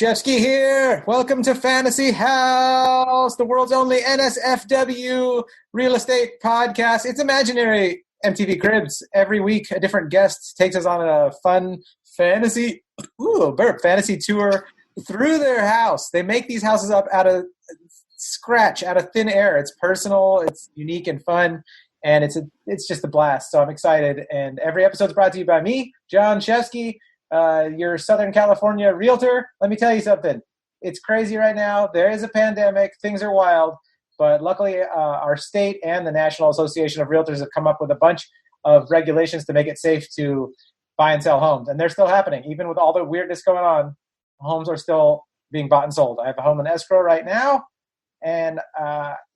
Shefsky here. Welcome to Fantasy House, the world's only NSFW real estate podcast. It's imaginary MTV Cribs. Every week, a different guest takes us on a fun fantasy tour through their house. They make these houses up out of scratch, out of thin air. It's personal, it's unique and fun, and it's just a blast. So I'm excited. And every episode is brought to you by me, Jon Shefsky, your Southern California realtor. Let me tell you something. It's crazy right now. There is a pandemic. Things are wild. But luckily, our state and the National Association of Realtors have come up with a bunch of regulations to make it safe to buy and sell homes. And they're still happening. Even with all the weirdness going on, homes are still being bought and sold. I have a home in escrow right now. And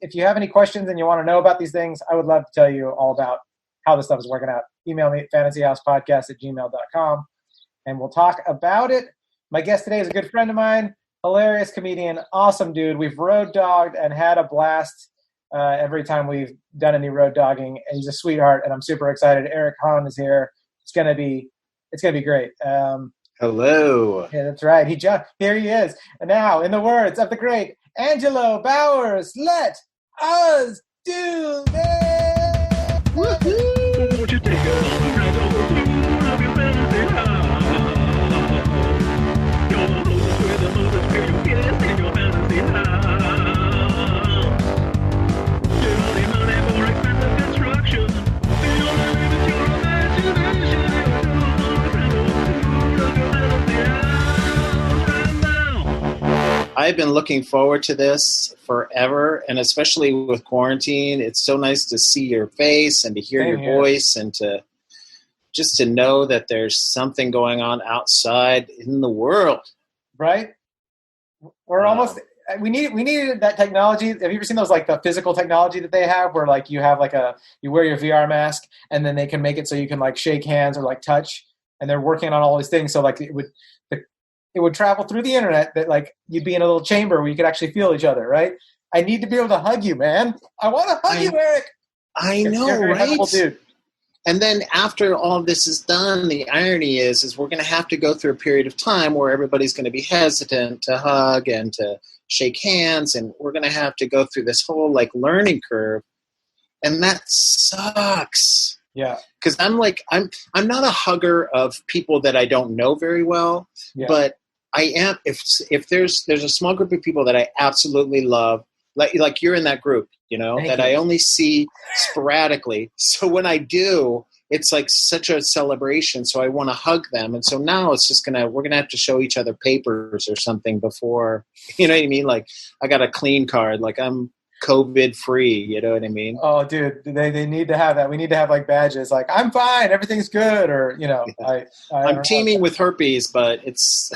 if you have any questions and you want to know about these things, I would love to tell you all about how this stuff is working out. Email me at fantasyhousepodcast@gmail.com. And we'll talk about it. My guest today is a good friend of mine, hilarious comedian, awesome dude. We've road dogged and had a blast every time we've done any road dogging. And he's a sweetheart, and I'm super excited. Eric Hahn is here. It's gonna be great. Hello. Yeah, that's right. Here he is. And now, in the words of the great Angelo Bowers, let us do this. Woohoo! Won't you take us on the grand old tour of your fantasy house? You're the hostess with the most experience in your fantasy house. You don't need money for expensive construction. The only limit your imagination. You're on the grand old tour of your fantasy house right now. I've been looking forward to this forever, and especially with quarantine, it's so nice to see your face and to hear your voice and to just to know that there's something going on outside in the world. Right? We're almost we needed that technology. Have you ever seen those, like the physical technology that they have where like you have like you wear your VR mask and then they can make it so you can like shake hands or like touch, and they're working on all these things so like it would travel through the internet, that like you'd be in a little chamber where you could actually feel each other, right? I need to be able to hug you, man. I want to hug you, Eric. I know, You're a right? huggable dude. And then after all of this is done, the irony is we're going to have to go through a period of time where everybody's going to be hesitant to hug and to shake hands, and we're going to have to go through this whole like learning curve, and that sucks. Yeah, because I'm not a hugger of people that I don't know very well, but I am. If there's a small group of people that I absolutely love, like you're in that group, I only see sporadically. So when I do, it's like such a celebration. So I want to hug them, and so now it's just we're gonna have to show each other papers or something before, you know what I mean? Like I got a clean card, like I'm COVID free, you know what I mean? Oh, dude, they need to have that. We need to have like badges, like I'm fine, everything's good, or I'm teaming with herpes, but it's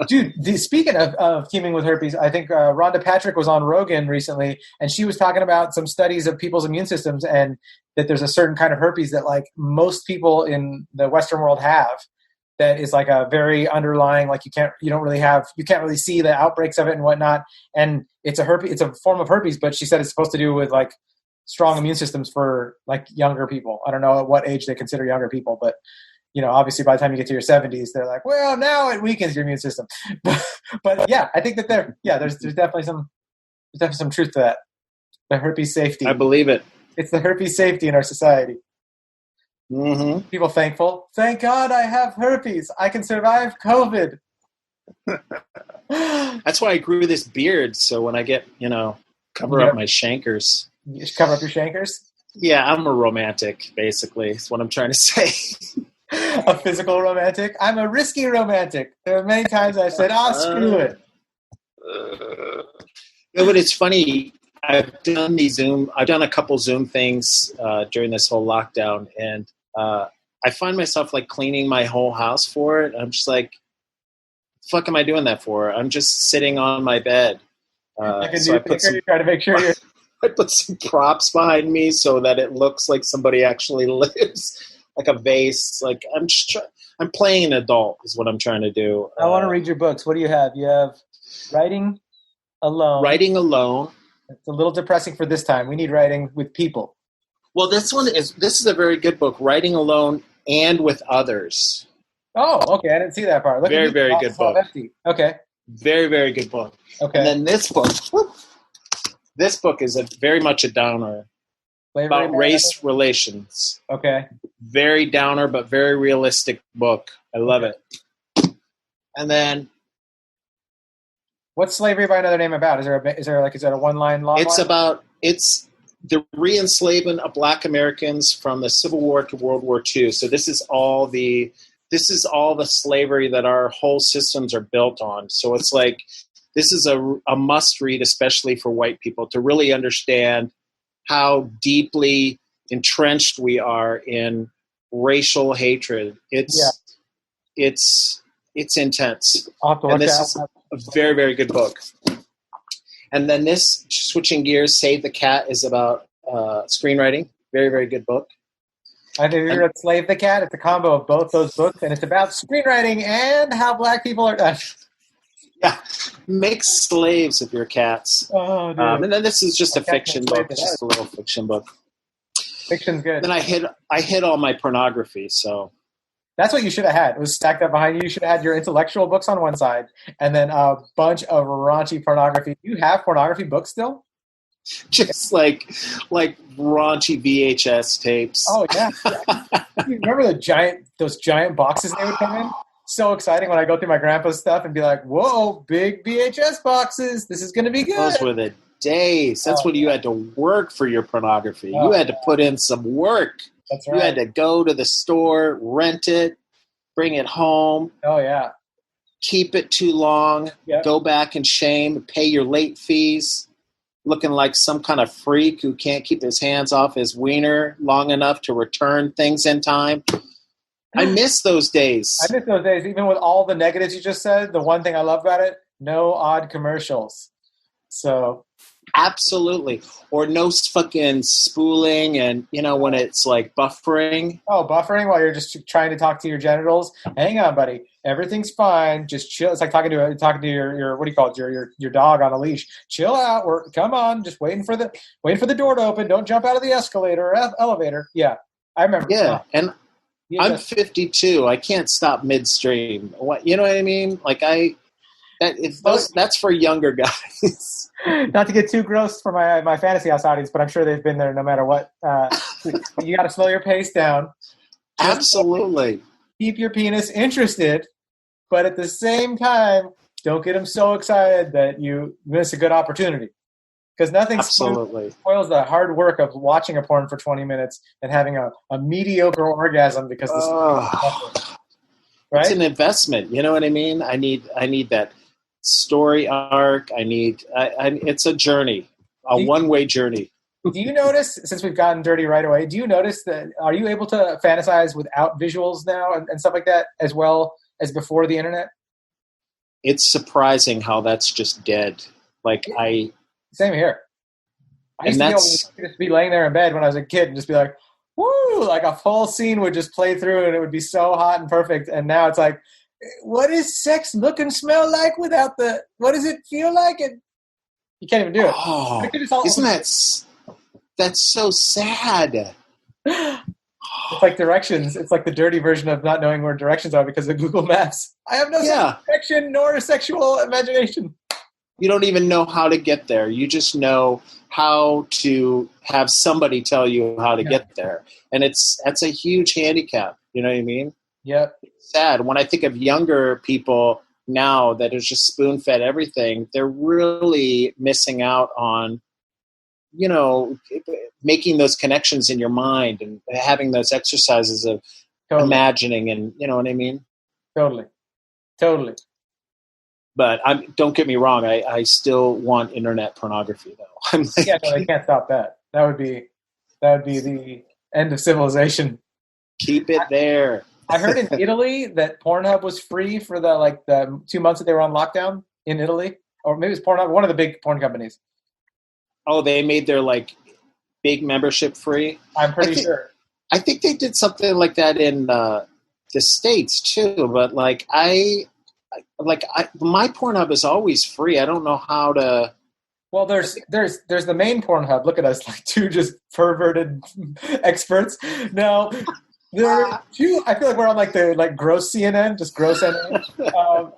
dude. Speaking of teaming with herpes, I think Rhonda Patrick was on Rogan recently, and she was talking about some studies of people's immune systems, and that there's a certain kind of herpes that like most people in the Western world have. That is like a very underlying, like you can't really see the outbreaks of it and whatnot. And it's a form of herpes, but she said it's supposed to do with like strong immune systems for like younger people. I don't know at what age they consider younger people, but obviously by the time you get to your 70s, they're like, well, now it weakens your immune system. but yeah, I think that there's definitely some truth to that. The herpes safety. I believe it. It's the herpes safety in our society. Mm-hmm. People thankful. Thank God I have herpes. I can survive COVID. That's why I grew this beard. So when I get, cover up my chancres. You cover up your chancres? Yeah, I'm a romantic, basically. That's what I'm trying to say. A physical romantic? I'm a risky romantic. There are many times I said, screw it. No, but it's funny. I've done a couple Zoom things during this whole lockdown, and I find myself like cleaning my whole house for it. I'm just like, the fuck am I doing that for? I'm just sitting on my bed. So I try to make sure you're... I put some props behind me so that it looks like somebody actually lives, like a vase. Like I'm playing an adult is what I'm trying to do. I want to read your books. What do you have? You have Writing Alone. Writing Alone. It's a little depressing for this time. We need writing with people. Well, this is a very good book, Writing Alone and with Others. Oh, okay. I didn't see that part. Very, very good book. Okay. Very, very good book. Okay. And then this book is very much a downer. Slavery About race relations. Okay. Very downer, but very realistic book. I love it. And then what's Slavery by Another Name about? Is that a one-line long? It's the re-enslavement of Black Americans from the Civil War to World War II. So this is all the slavery that our whole systems are built on. So it's like this is a must read, especially for white people, to really understand how deeply entrenched we are in racial hatred. It's intense. And this is a very, very good book. And then this, switching gears, Save the Cat, is about screenwriting. Very, very good book. I think you're at Slave the Cat. It's a combo of both those books, and it's about screenwriting and how Black people are. Yeah, make slaves of your cats. Oh, dude. And then this is just a fiction book, just a little fiction book. Fiction's good. Then I hid all my pornography, so that's what you should have had. It was stacked up behind you. You should have had your intellectual books on one side, and then a bunch of raunchy pornography. Do you have pornography books still? Just like raunchy VHS tapes. Oh yeah. You remember those giant boxes they would come in? So exciting when I go through my grandpa's stuff and be like, whoa, big VHS boxes. This is going to be good. Those were the days. That's when you had to work for your pornography. You had to put in some work. That's right. You had to go to the store, rent it, bring it home. Oh, yeah. Keep it too long. Yep. Go back in shame. Pay your late fees. Looking like some kind of freak who can't keep his hands off his wiener long enough to return things in time. I miss those days. I miss those days. Even with all the negatives you just said, the one thing I love about it, no odd commercials. So absolutely. Or no fucking spooling and, when it's like buffering. Oh, buffering while you're just trying to talk to your genitals? Hang on, buddy. Everything's fine. Just chill. It's like talking to your what do you call it? Your dog on a leash. Chill out. Come on. Just waiting for the door to open. Don't jump out of the escalator or elevator. Yeah. I remember. Yeah. And I'm 52. I can't stop midstream. What, you know what I mean? Like that's for younger guys. Not to get too gross for my fantasy house audience, but I'm sure they've been there no matter what. You got to slow your pace down. Absolutely. Keep your penis interested, but at the same time, don't get them so excited that you miss a good opportunity. Because nothing spoils the hard work of watching a porn for 20 minutes and having a mediocre orgasm because right? It's an investment. You know what I mean? I need that story arc. It's a journey, one-way journey. Do you notice, since we've gotten dirty right away, do you notice that, are you able to fantasize without visuals now and stuff like that as well as before the internet? It's surprising how that's just dead. Same here. I used to be laying there in bed when I was a kid and just be like, woo, like a full scene would just play through and it would be so hot and perfect. And now it's like, what does sex look and smell like without what does it feel like? And you can't even do it. Oh, that's so sad. It's like directions. It's like the dirty version of not knowing where directions are because of Google Maps. I have no direction nor sexual imagination. You don't even know how to get there. You just know how to have somebody tell you how to get there. And that's a huge handicap. You know what I mean? Yep. It's sad. When I think of younger people now that is just spoon-fed everything, they're really missing out on, making those connections in your mind and having those exercises of imagining and, you know what I mean? Totally. But don't get me wrong. I still want internet pornography, though. They can't stop that. That would be the end of civilization. Keep it there. I heard in Italy that Pornhub was free for the 2 months that they were on lockdown in Italy, or maybe it's Pornhub, one of the big porn companies. Oh, they made their big membership free. I'm pretty sure. I think they did something like that in the States too. But my Pornhub is always free. I don't know how to. Well, there's the main Pornhub. Look at us, two just perverted experts. No, there are two. I feel like we're on the gross CNN, just gross CNN.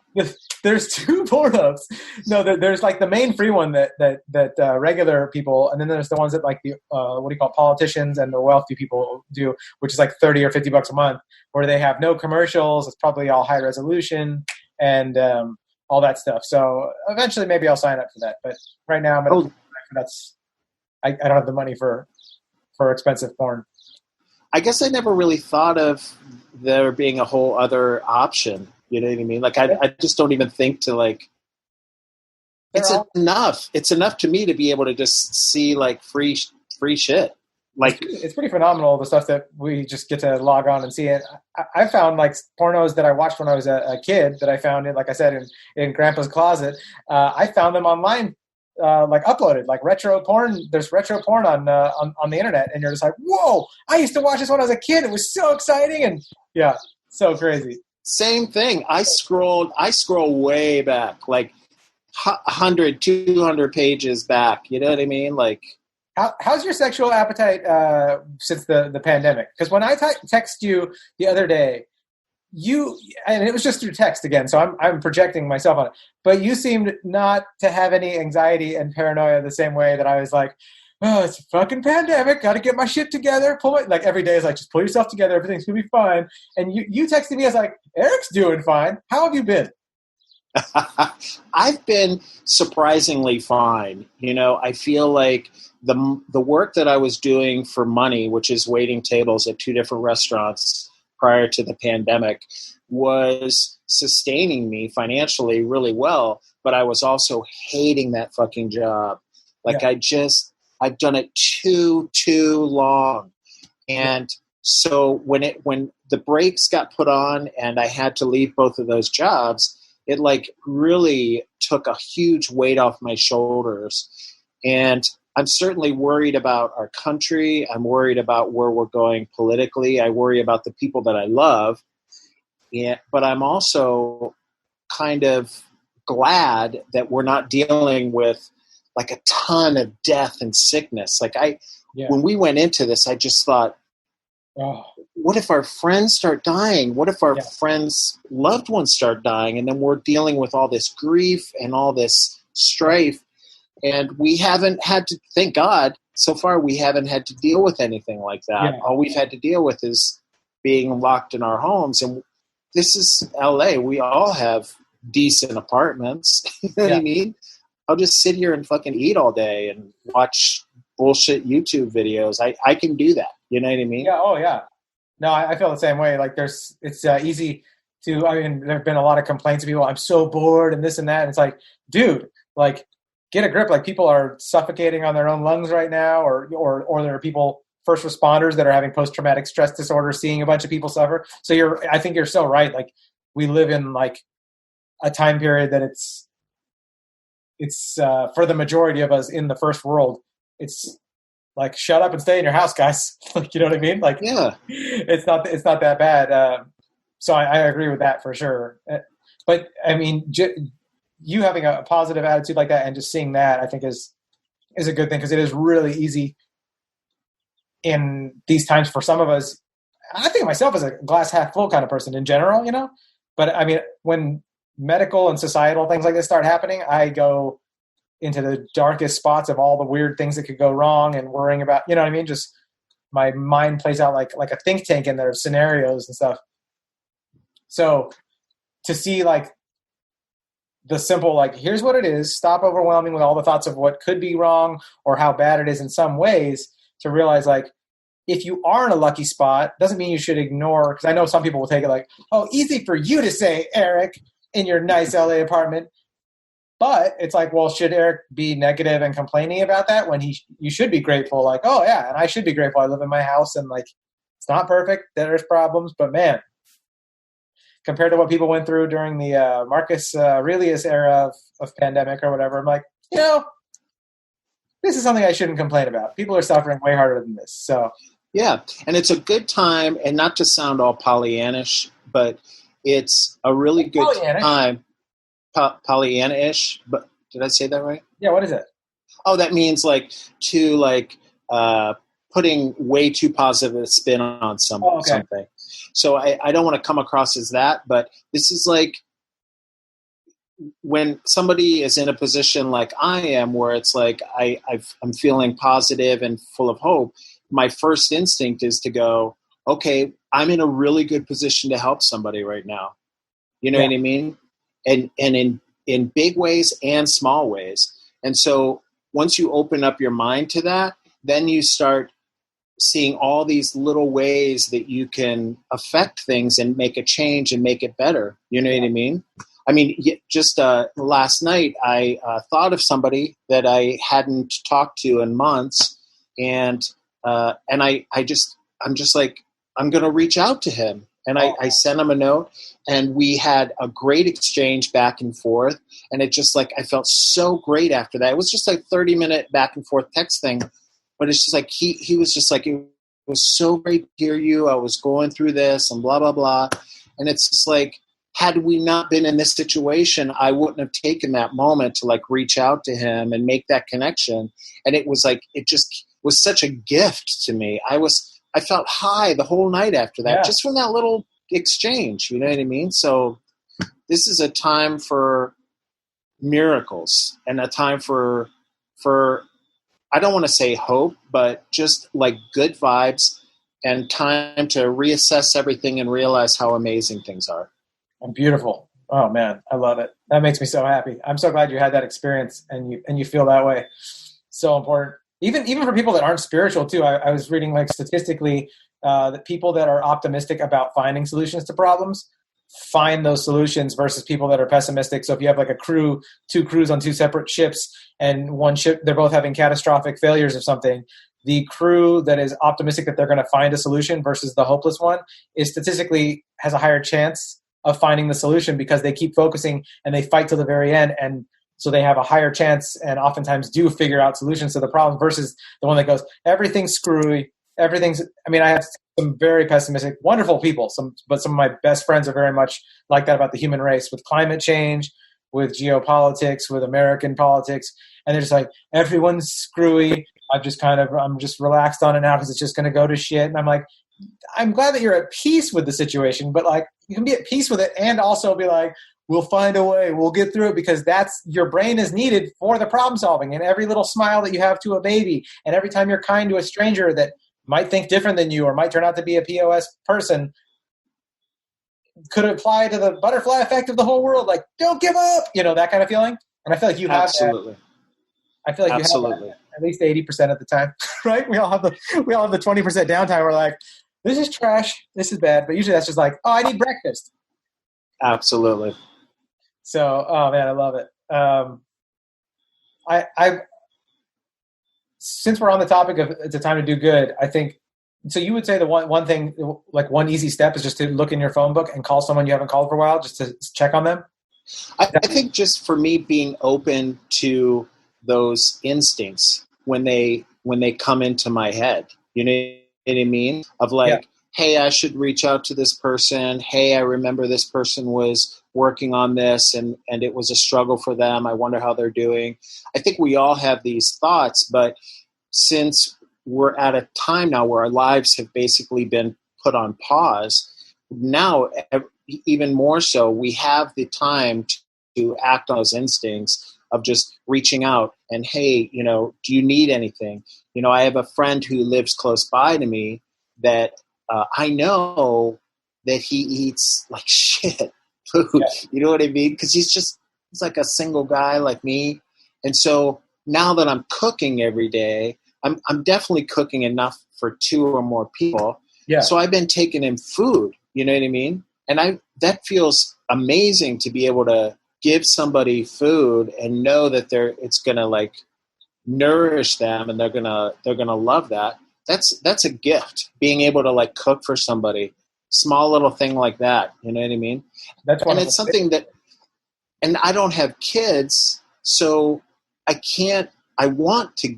there's two Pornhubs. No, there's like the main free one that regular people, and then there's the ones that like the what do you call it, politicians and the wealthy people do, which is like $30 or $50 a month, where they have no commercials. It's probably all high resolution and all that stuff. So eventually, maybe I'll sign up for that. But right now, I'm gonna I don't have the money for expensive porn. I guess I never really thought of there being a whole other option. You know what I mean? Like, I just don't even think to, like, enough. It's enough to me to be able to just see, like, free shit. Like, it's pretty phenomenal, the stuff that we just get to log on and see it. I found, like, pornos that I watched when I was a kid that I found, like I said, in Grandpa's closet. I found them online, like uploaded, like retro porn. There's retro porn on the internet, and you're just like, whoa! I used to watch this when I was a kid. It was so exciting, and yeah, so crazy. Same thing. I scroll way back, like 100, 200 pages back. You know what I mean? Like, how's your sexual appetite since the pandemic? Because when I text you the other day, and it was just through text again, so I'm projecting myself on it, but you seemed not to have any anxiety and paranoia the same way that I was like, oh, it's a fucking pandemic, gotta get my shit together, like every day is like, just pull yourself together, everything's gonna be fine. And you texted me, I was like, Eric's doing fine. How have you been? I've been surprisingly fine. You know, I feel like the work that I was doing for money, which is waiting tables at 2 different restaurants prior to the pandemic, was sustaining me financially really well, but I was also hating that fucking job. Like, yeah. I've done it too long. And so when the brakes got put on and I had to leave both of those jobs, it like really took a huge weight off my shoulders. And I'm certainly worried about our country. I'm worried about where we're going politically. I worry about the people that I love. But I'm also kind of glad that we're not dealing with like a ton of death and sickness. Like when we went into this, I just thought, what if our friends start dying? What if our friends' loved ones start dying? And then we're dealing with all this grief and all this strife. And we haven't had to, thank God, so far we haven't had to deal with anything like that. Yeah. All we've had to deal with is being locked in our homes. And this is LA. We all have decent apartments. You know what I mean? I'll just sit here and fucking eat all day and watch bullshit YouTube videos. I can do that. You know what I mean? Yeah. Oh, yeah. No, I feel the same way. Like it's easy to, I mean, there have been a lot of complaints of people, I'm so bored and this and that. And it's like, dude, like, get a grip. Like, people are suffocating on their own lungs right now, or there are people, first responders, that are having post-traumatic stress disorder, seeing a bunch of people suffer. So I think you're so right. Like, we live in like a time period that it's for the majority of us in the first world, it's like, shut up and stay in your house, guys. Like, you know what I mean? Like, yeah, it's not that bad. So I agree with that for sure. But I mean, you having a positive attitude like that and just seeing that, I think is a good thing, because it is really easy in these times for some of us. I think of myself as a glass half full kind of person in general, you know, but I mean, when medical and societal things like this start happening, I go into the darkest spots of all the weird things that could go wrong and worrying about, you know what I mean? Just my mind plays out like a think tank in there of scenarios and stuff. So to see like the simple, like, here's what it is, stop overwhelming with all the thoughts of what could be wrong or how bad it is in some ways, to realize like, if you are in a lucky spot, doesn't mean you should ignore, because I know some people will take it like, oh, easy for you to say, Eric, in your nice LA apartment. But it's like, well, should Eric be negative and complaining about that when you should be grateful? Like, oh yeah, and I should be grateful. I live in my house and like, it's not perfect. There's problems, but man, compared to what people went through during the Marcus Aurelius era of pandemic or whatever, I'm like, you know, this is something I shouldn't complain about. People are suffering way harder than this. So yeah, and it's a good time, and not to sound all Pollyannish, but it's a really good time. Pollyanna-ish, but did I say that right? Yeah, what is it? Oh, that means like putting way too positive a spin on something. So I don't want to come across as that, but this is like, when somebody is in a position like I am, where it's like I'm feeling positive and full of hope, my first instinct is to go, okay, I'm in a really good position to help somebody right now. You know what I mean? And in big ways and small ways. And so once you open up your mind to that, then you start seeing all these little ways that you can affect things and make a change and make it better. You know what I mean? I mean, just last night, I thought of somebody that I hadn't talked to in months, and I'm just like, I'm going to reach out to him. And I sent him a note, and we had a great exchange back and forth. And it just like, I felt so great after that. It was just like 30-minute back and forth text thing, but it's just like, he was just like, it was so great to hear you. I was going through this and blah, blah, blah. And it's just like, had we not been in this situation, I wouldn't have taken that moment to like reach out to him and make that connection. And it was like, it just was such a gift to me. I felt high the whole night after that, just from that little exchange. You know what I mean? So this is a time for miracles and a time for I don't want to say hope, but just like good vibes and time to reassess everything and realize how amazing things are. Beautiful. Oh man, I love it. That makes me so happy. I'm so glad you had that experience and you feel that way. So important. Even for people that aren't spiritual too. I was reading like statistically that people that are optimistic about finding solutions to problems find those solutions versus people that are pessimistic. So if you have like two crews on two separate ships, and one ship, they're both having catastrophic failures of something, the crew that is optimistic that they're going to find a solution versus the hopeless one is statistically has a higher chance of finding the solution because they keep focusing and they fight till the very end. And so they have a higher chance and oftentimes do figure out solutions to the problem versus the one that goes, everything's screwy. I have some very pessimistic, wonderful people, but some of my best friends are very much like that about the human race with climate change, with geopolitics, with American politics. And they're just like, everyone's screwy. I'm just relaxed on it now because it's just going to go to shit. And I'm like, I'm glad that you're at peace with the situation, but like you can be at peace with it and also be like, we'll find a way, we'll get through it, because that's your brain is needed for the problem solving. And every little smile that you have to a baby, and every time you're kind to a stranger that might think different than you or might turn out to be a POS person, could apply to the butterfly effect of the whole world. Like, don't give up, that kind of feeling. And I feel like you have Absolutely. that. I feel like you have that at least 80% of the time, right? We all have the 20% downtime. We're like, this is trash, this is bad. But usually that's just like, oh, I need breakfast. Absolutely. So, oh man, I love it. I since we're on the topic of it's a time to do good, I think, so you would say the one thing, like one easy step is just to look in your phone book and call someone you haven't called for a while just to check on them? I think just for me being open to those instincts when they come into my head, you know what I mean? Of like, hey, I should reach out to this person. Hey, I remember this person was working on this and it was a struggle for them. I wonder how they're doing. I think we all have these thoughts, but since we're at a time now where our lives have basically been put on pause, now even more so, we have the time to act on those instincts of just reaching out and, hey, do you need anything? I have a friend who lives close by to me that I know that he eats like shit food. Yeah. You know what I mean? Because he's like a single guy like me. And so now that I'm cooking every day, I'm definitely cooking enough for 2 or more people. Yeah. So I've been taking him food. You know what I mean? And that feels amazing to be able to give somebody food and know that it's gonna like nourish them and they're gonna love that. That's a gift. Being able to like cook for somebody, small little thing like that. You know what I mean? And it's something that, and I don't have kids, so I want to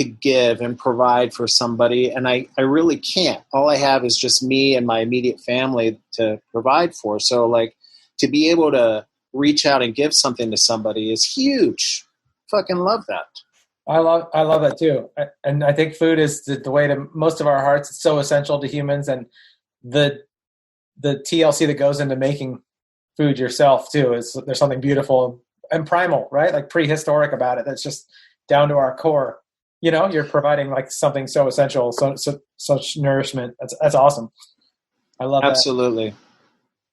give and provide for somebody, and I really can't. All I have is just me and my immediate family to provide for. So like to be able to reach out and give something to somebody is huge. Fucking love that. I love that too. And I think food is the way to most of our hearts. It's so essential to humans, and the TLC that goes into making food yourself too. There's something beautiful and primal, right? Like prehistoric about it. That's just down to our core. You're providing like something so essential, such nourishment. That's awesome. I love Absolutely.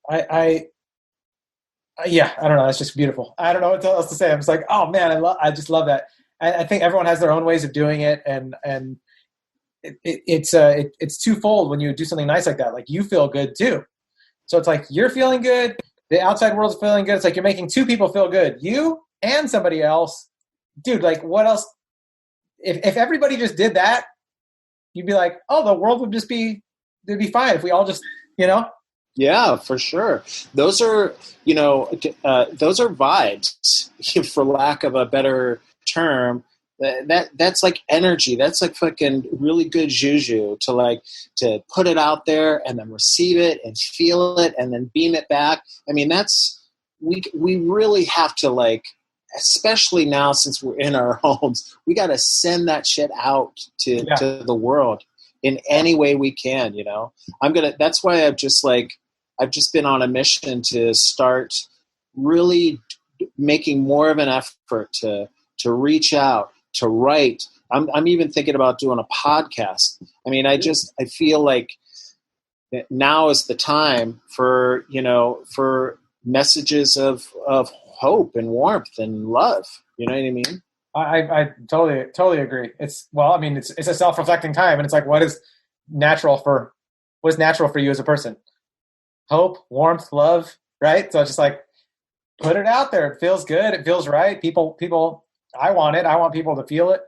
that. I don't know. It's just beautiful. I don't know what else to say. I'm just like, oh man, I just love that. I think everyone has their own ways of doing it, and it's twofold when you do something nice like that. Like you feel good too. So it's like you're feeling good. The outside world's feeling good. It's like you're making two people feel good. You and somebody else. Dude, like what else? If everybody just did that, you'd be like, oh, the world would it'd be fine if we all just, Yeah, for sure. Those are, those are vibes, for lack of a better term. That's like energy. That's like fucking really good juju to put it out there and then receive it and feel it and then beam it back. I mean, we really have to especially now since we're in our homes, we got to send that shit out to the world in any way we can, that's why I've just been on a mission to start really making more of an effort to reach out, to write. I'm even thinking about doing a podcast. I mean, I feel like now is the time for messages of hope and warmth and love. You know what I mean? I totally agree. It's a self-reflecting time, and it's like, what's natural for you as a person? Hope, warmth, love, right? So it's just like, put it out there. It feels good. It feels right. People, I want it. I want people to feel it.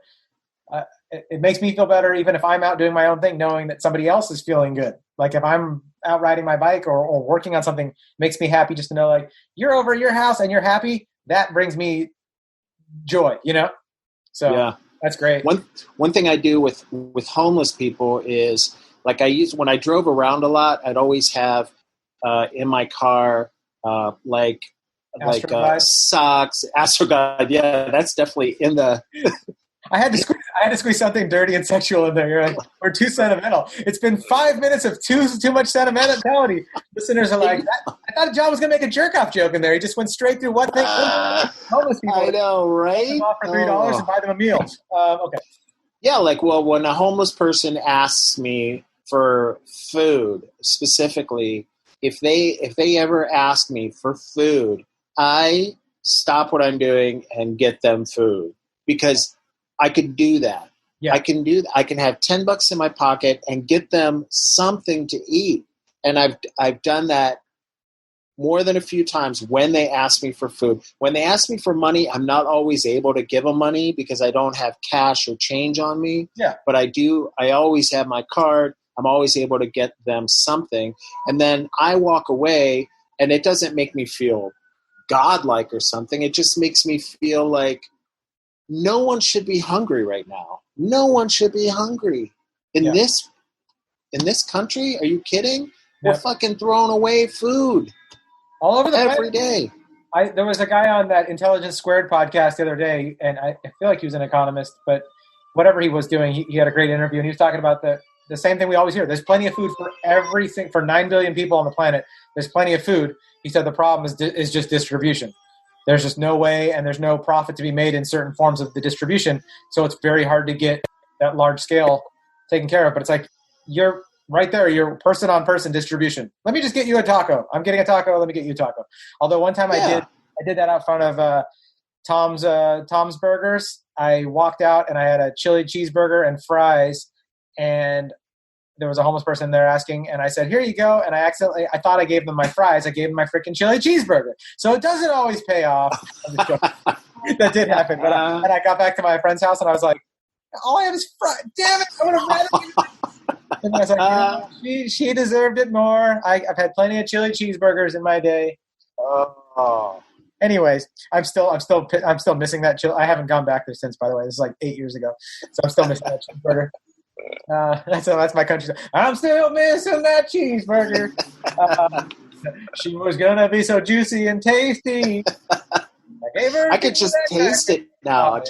It makes me feel better even if I'm out doing my own thing, knowing that somebody else is feeling good. Like if I'm out riding my bike or working on something, makes me happy just to know like you're over at your house and you're happy. That brings me joy, So yeah. That's great. One thing I do with homeless people is when I drove around a lot, I'd always have in my car socks, Astroguide. Yeah, that's definitely in the. I had to squeeze something dirty and sexual in there. You're like, we're too sentimental. It's been 5 minutes of too much sentimentality. Listeners are like, I thought John was going to make a jerk off joke in there. He just went straight through what thing. Homeless people. I know, right? Them off for $3 and buy them a meal. Okay. Yeah, when a homeless person asks me for food specifically, if they ever ask me for food, I stop what I'm doing and get them food because I could do that. Yeah. I can do that. I can have $10 in my pocket and get them something to eat. And I've done that more than a few times when they ask me for food. When they ask me for money, I'm not always able to give them money because I don't have cash or change on me. Yeah. But I always have my card. I'm always able to get them something. And then I walk away and it doesn't make me feel godlike or something. It just makes me feel like no one should be hungry right now. No one should be hungry in this country. Are you kidding? We're fucking throwing away food all over the every day. There was a guy on that Intelligence Squared podcast the other day, and I feel like he was an economist, but whatever he was doing, he had a great interview, and he was talking about the same thing we always hear. There's plenty of food for everything. For 9 billion people on the planet, there's plenty of food. He said the problem is just distribution. There's just no way, and there's no profit to be made in certain forms of the distribution. So it's very hard to get that large scale taken care of. But it's like you're right there, you're person-on-person distribution. Let me just get you a taco. I'm getting a taco. Let me get you a taco. Although one time I did that out front of Tom's Burgers. I walked out and I had a chili cheeseburger and fries, and there was a homeless person there asking, and I said, here you go. And I thought I gave them my fries. I gave them my freaking chili cheeseburger. So it doesn't always pay off. That did happen. But and I got back to my friend's house and I was like, all I have is fries. Damn it. I would have rather. And I was like, she deserved it more. I've had plenty of chili cheeseburgers in my day. Oh. Anyways, I'm still missing that chili. I haven't gone back there since, by the way. This is like 8 years ago. So I'm still missing that cheeseburger. That's my country. I'm still missing that cheeseburger. She was gonna be so juicy and tasty. I could just taste it now.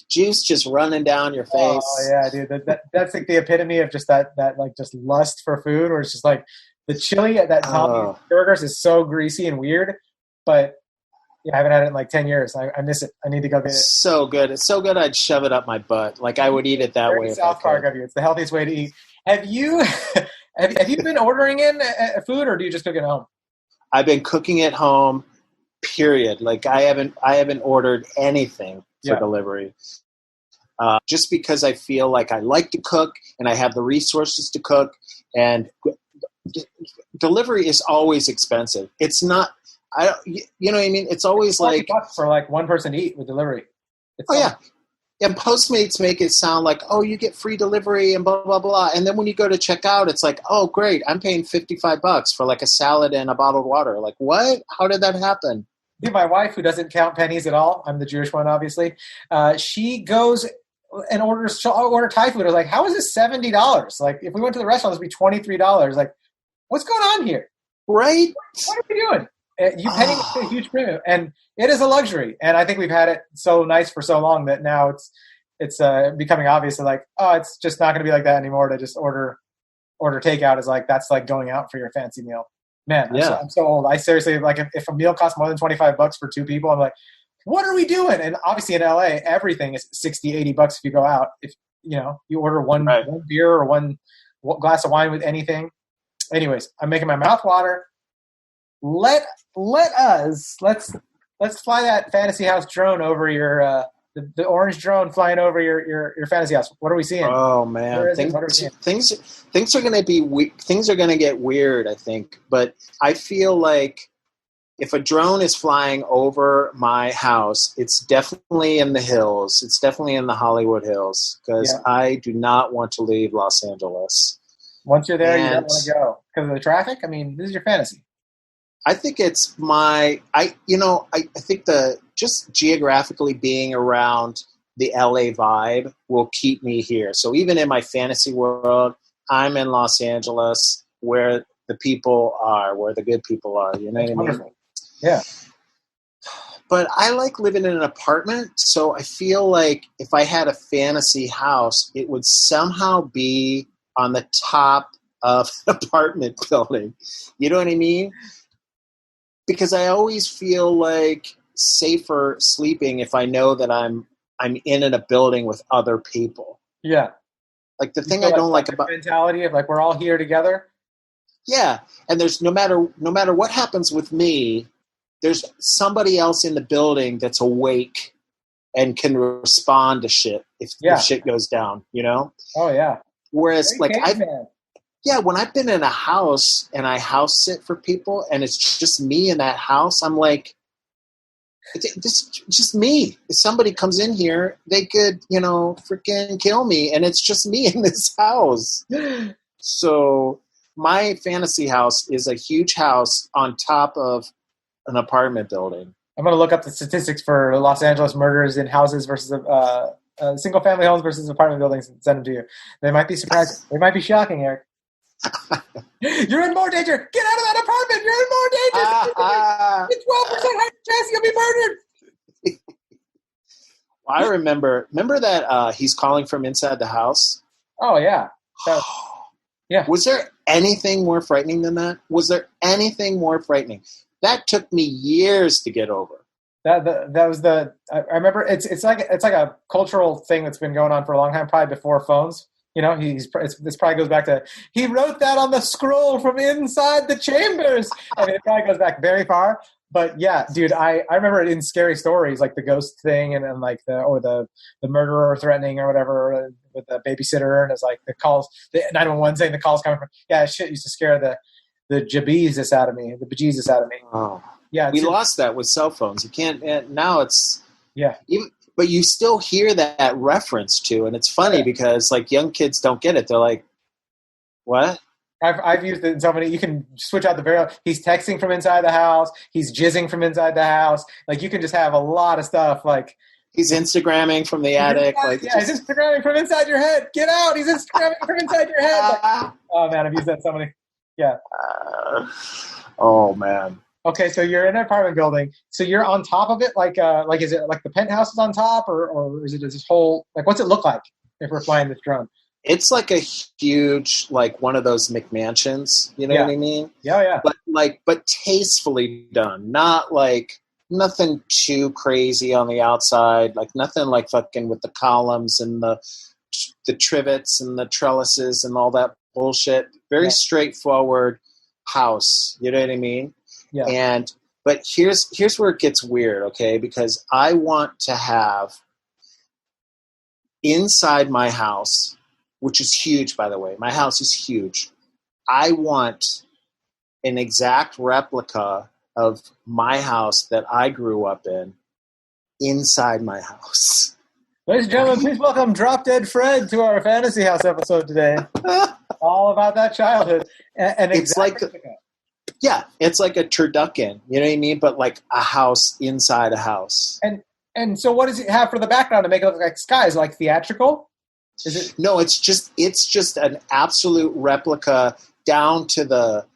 Juice just running down your face. Oh yeah, dude. That's like the epitome of just that like just lust for food, where it's just like The chili at that Tommy's Burgers is so greasy and weird, but yeah, I haven't had it in like 10 years. I miss it. I need to go get it. So good. It's so good I'd shove it up my butt. Like I would eat it that way. South Park of you. It's the healthiest way to eat. Have you have you been ordering in food, or do you just cook at home? I've been cooking at home, period. Like I haven't ordered anything for delivery. Just because I feel like I like to cook and I have the resources to cook, and delivery is always expensive. It's not, you know what I mean? It's always like $40 for like one person to eat with delivery. Yeah. And Postmates make it sound like, oh, you get free delivery and blah, blah, blah. And then when you go to check out, it's like, oh, great, I'm paying $55 for like a salad and a bottled water. Like, what? How did that happen? Yeah, my wife, who doesn't count pennies at all, I'm the Jewish one, obviously, she goes and she'll order Thai food. I was like, how is this $70? Like, if we went to the restaurant, this would be $23. Like, what's going on here? Right? What are we doing? You paying a huge premium, and it is a luxury. And I think we've had it so nice for so long that now it's becoming obvious that like, oh, it's just not going to be like that anymore. To just order takeout is like, that's like going out for your fancy meal. Man, I'm so old. I seriously, like, if a meal costs more than $25 for two people, I'm like, what are we doing? And obviously in LA, everything is $60, $80 if you go out. If you order one beer or one glass of wine with anything. Anyways, I'm making my mouth water. Let's fly that fantasy house drone over your the orange drone flying over your fantasy house. What are we seeing? Oh man, things are going to get weird, I think. But I feel like if a drone is flying over my house, it's definitely in the hills. It's definitely in the Hollywood Hills, because I do not want to leave Los Angeles. Once you're there, you don't want to go because of the traffic. I mean, this is your fantasy. I think it's I think just geographically being around the LA vibe will keep me here. So even in my fantasy world, I'm in Los Angeles where the people are, where the good people are. You know what I mean? Yeah. But I like living in an apartment, so I feel like if I had a fantasy house, it would somehow be on the top of an apartment building. You know what I mean? Because I always feel like safer sleeping if I know that I'm in a building with other people. Yeah. Like the thing I don't like about mentality of like we're all here together. Yeah, and there's no matter what happens with me, there's somebody else in the building that's awake and can respond to shit if shit goes down. You know? Oh yeah. Whereas when I've been in a house and I house sit for people and it's just me in that house, I'm like, this is just me. If somebody comes in here, they could, freaking kill me, and it's just me in this house. So my fantasy house is a huge house on top of an apartment building. I'm going to look up the statistics for Los Angeles murders in houses versus single-family homes versus apartment buildings and send them to you. They might be surprising. They might be shocking, Eric. You're in more danger. Get out of that apartment. You're in more danger. It's 12% higher chance you'll be murdered. Well, I remember that he's calling from inside the house. Oh, yeah. Yeah. Was there anything more frightening than that? Was there anything more frightening? That took me years to get over. That was I remember it's like a cultural thing that's been going on for a long time, probably before phones. This probably goes back to, he wrote that on the scroll from inside the chambers. I mean, it probably goes back very far. But yeah, dude, I remember it in scary stories, like the ghost thing and like the murderer threatening or whatever with the babysitter. And it's like the calls, the 911 saying the call's coming from, shit used to scare the bejesus out of me. Oh. Yeah. We lost that with cell phones. You can't, now it's, even, but you still hear that reference to, and it's funny because like young kids don't get it. They're like, what? I've used it in so many. You can switch out the variable. He's texting from inside the house. He's jizzing from inside the house. Like you can just have a lot of stuff. Like he's Instagramming from the attic. He's Instagramming from inside your head. Get out! He's Instagramming from inside your head. Like, oh man, I've used that so many. Yeah. Oh man. Okay, so you're in an apartment building. So you're on top of it, like is it like the penthouse is on top, or is it this whole, like what's it look like if we're flying this drone? It's like a huge, like one of those McMansions, you know what I mean? Yeah. But tastefully done, not like nothing too crazy on the outside, like nothing like fucking with the columns and the trivets and the trellises and all that bullshit. Very straightforward house, you know what I mean? Yeah. But here's where it gets weird, okay? Because I want to have inside my house, which is huge, by the way. My house is huge. I want an exact replica of my house that I grew up in inside my house. Ladies and gentlemen, please welcome Drop Dead Fred to our Fantasy House episode today. All about that childhood. And it's like, it's like a turducken, you know what I mean? But like a house inside a house. And so what does it have for the background to make it look like sky? Is it like theatrical? Is it? No, it's just an absolute replica down to the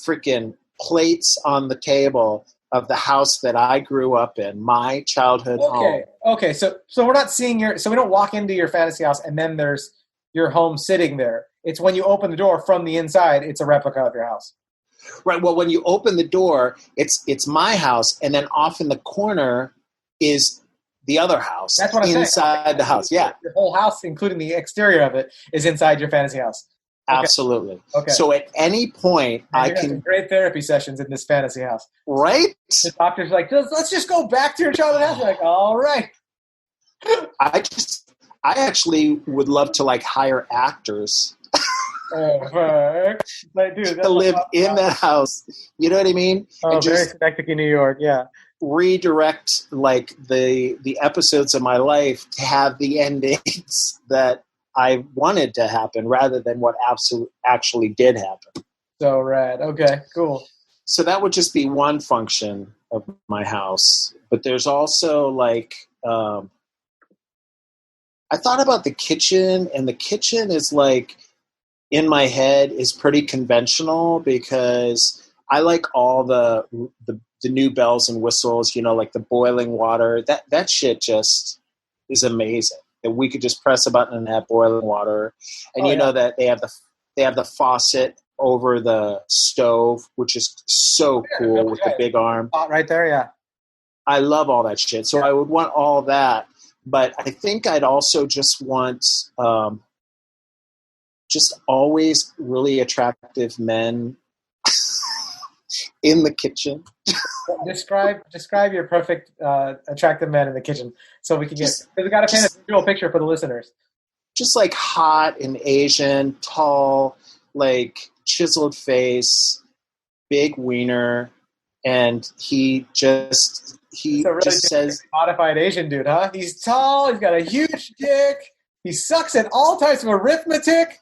freaking plates on the table of the house that I grew up in, my childhood home. Okay. So we're not seeing so we don't walk into your fantasy house and then there's your home sitting there. It's when you open the door from the inside, it's a replica of your house. Right. Well, when you open the door, it's my house, and then off in the corner is the other house. That's what I'm saying. Inside the house, yeah. Your whole house, including the exterior of it, is inside your fantasy house. Okay. Absolutely. Okay. So at any point, I can some great therapy sessions in this fantasy house. Right? The doctor's like, let's just go back to your childhood house. You're like, all right. I actually would love to like hire actors like, dude, to live in that house. You know what I mean? Oh, and very Synecdoche, New York. Yeah. Redirect like the episodes of my life to have the endings that I wanted to happen rather than what actually did happen. So rad. Okay, cool. So that would just be one function of my house. But there's also like, I thought about the kitchen, and the kitchen is like, in my head, is pretty conventional because I like all the new bells and whistles, you know, like the boiling water. That shit just is amazing. That we could just press a button and have boiling water, and know that they have the faucet over the stove, which is so cool with the big arm right there. Yeah, I love all that shit. So I would want all that, but I think I'd also just want just always really attractive men in the kitchen. Describe your perfect attractive man in the kitchen, so we can get. Because we got to paint a visual picture for the listeners. Just like hot and Asian, tall, like chiseled face, big wiener, and he just says modified Asian dude, huh? He's tall. He's got a huge dick. He sucks at all types of arithmetic.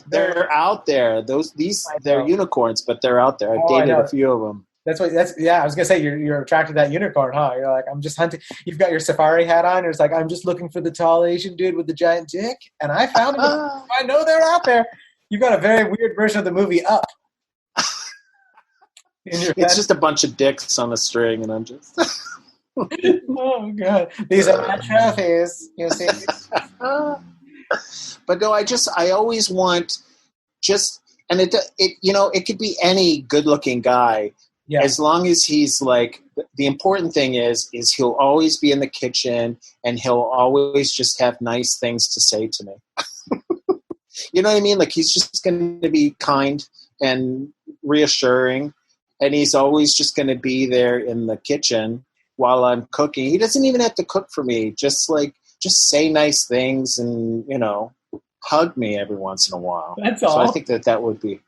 They're out there. They're unicorns, but they're out there. I've dated a few of them. I was gonna say you're attracted to that unicorn, huh? You're like, I'm just hunting. You've got your safari hat on. It's like, I'm just looking for the tall Asian dude with the giant dick, and I found them. I know they're out there. You've got a very weird version of the movie Up. It's just a bunch of dicks on a string, and I'm just. Oh god, these are my trophies. You see. But no, I always want and it could be any good-looking guy, as long as he's like, the important thing is he'll always be in the kitchen and he'll always just have nice things to say to me. You know what I mean? Like, he's just going to be kind and reassuring, and he's always just going to be there in the kitchen while I'm cooking. He doesn't even have to cook for me. Just say nice things and, hug me every once in a while. That's all. So I think that would be